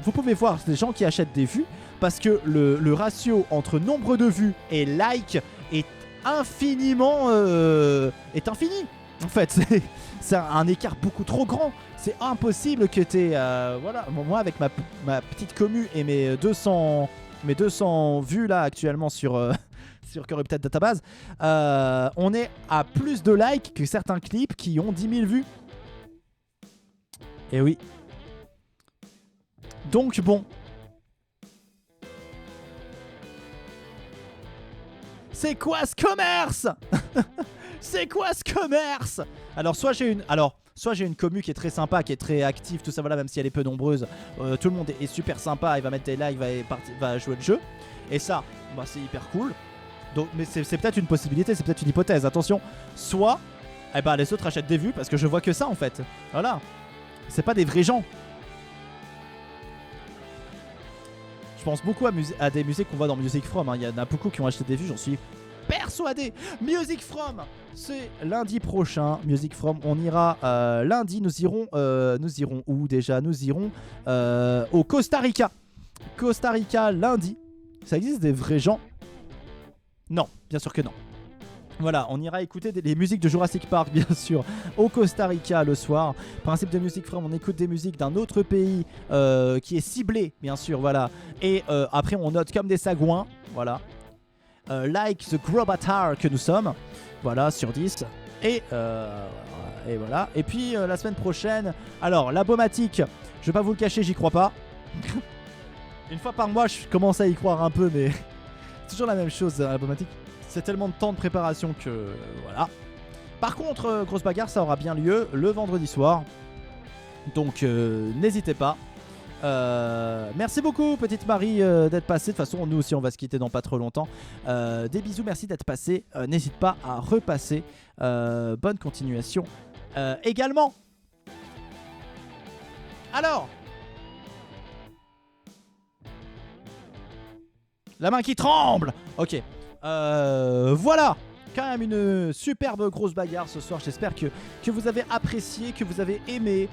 vous pouvez voir des gens qui achètent des vues parce que le ratio entre nombre de vues et likes est infiniment infini. En fait, c'est un écart beaucoup trop grand. C'est impossible que t'aies... voilà, moi avec ma petite commu et mes 200 vues là actuellement sur Corrupted Database, on est à plus de likes que certains clips qui ont 10 000 vues. Et oui. Donc bon. C'est quoi ce commerce? C'est quoi ce commerce? Alors soit j'ai une commu qui est très sympa, qui est très active, tout ça voilà, même si elle est peu nombreuse, tout le monde est super sympa, il va mettre des likes, va jouer le jeu. Et ça, c'est hyper cool. Donc, mais c'est peut-être une possibilité, c'est peut-être une hypothèse, attention. Soit, les autres achètent des vues parce que je vois que ça en fait. Voilà. C'est pas des vrais gens. Je pense beaucoup à des musiques qu'on voit dans Music From. Il y en a beaucoup qui ont acheté des vues, j'en suis persuadé. Music From, c'est lundi prochain. Music From, on ira lundi. Nous irons où déjà? Nous irons au Costa Rica. Costa Rica lundi. Ça existe des vrais gens? Non, bien sûr que non. Voilà, on ira écouter les musiques de Jurassic Park, bien sûr, au Costa Rica le soir. Principe de Music From, on écoute des musiques d'un autre pays qui est ciblé, bien sûr, voilà. Et après, on note comme des sagouins, voilà. Like the Grobatar que nous sommes, voilà, sur 10. Et voilà. Et puis, la semaine prochaine, alors, la Bomatique, je vais pas vous le cacher, j'y crois pas. Une fois par mois, je commence à y croire un peu, mais c'est toujours la même chose, la Bomatique. C'est tellement de temps de préparation que voilà. Par contre, grosse bagarre, ça aura bien lieu le vendredi soir. Donc n'hésitez pas. Merci beaucoup petite Marie d'être passée. De toute façon nous aussi on va se quitter dans pas trop longtemps. Des bisous, merci d'être passé. N'hésite pas à repasser. Bonne continuation également. Alors, la main qui tremble. Ok. Voilà. quand même une superbe grosse bagarre ce soir. J'espère que vous avez apprécié, que vous avez aimé,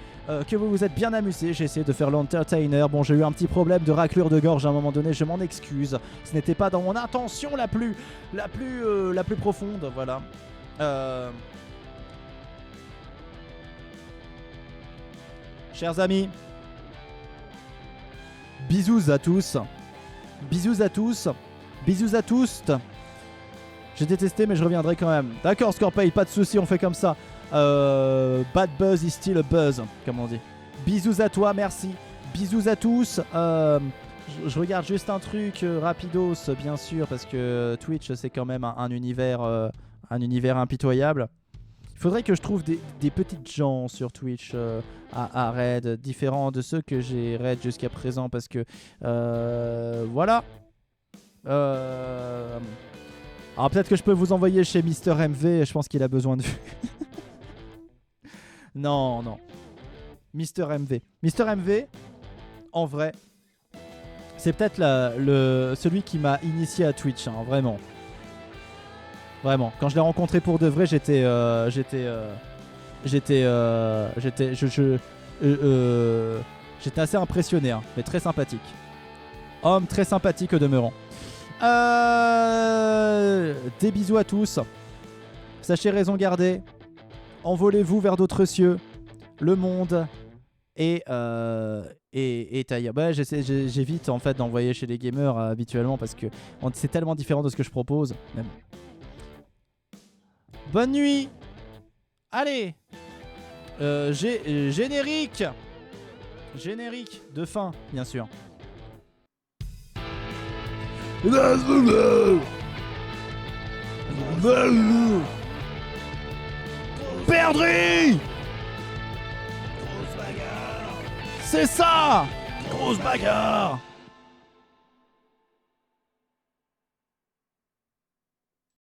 que vous vous êtes bien amusé. J'ai essayé de faire l'entertainer. Bon, j'ai eu un petit problème de raclure de gorge à un moment donné, je m'en excuse. Ce n'était pas dans mon intention la plus profonde, voilà. Chers amis, bisous à tous. Bisous à tous. Bisous à tous. J'ai détesté mais je reviendrai quand même. D'accord Scorpay, pas de soucis, on fait comme ça. Bad buzz is still a buzz, comme on dit. Bisous à toi, merci. Bisous à tous. Je regarde juste un truc rapidos, bien sûr, parce que Twitch c'est quand même un univers impitoyable. Il faudrait que je trouve des petites gens sur Twitch à raid, différents de ceux que j'ai raid jusqu'à présent, parce que voilà. Alors peut-être que je peux vous envoyer chez Mister MV, je pense qu'il a besoin de vue. Non, non. Mister MV. Mister MV, en vrai, c'est peut-être celui qui m'a initié à Twitch, hein, vraiment. Vraiment. Quand je l'ai rencontré pour de vrai, j'étais assez impressionné, hein, mais très sympathique. Homme très sympathique au demeurant. Des bisous à tous. Sachez raison garder. Envolez-vous vers d'autres cieux, le monde et ailleurs. Bah, j'évite en fait d'envoyer chez les gamers habituellement parce que c'est tellement différent de ce que je propose. Même. Bonne nuit. Allez. Générique. Générique de fin, bien sûr. Perdri. Grosse bagarre. C'est ça. Grosse bagarre.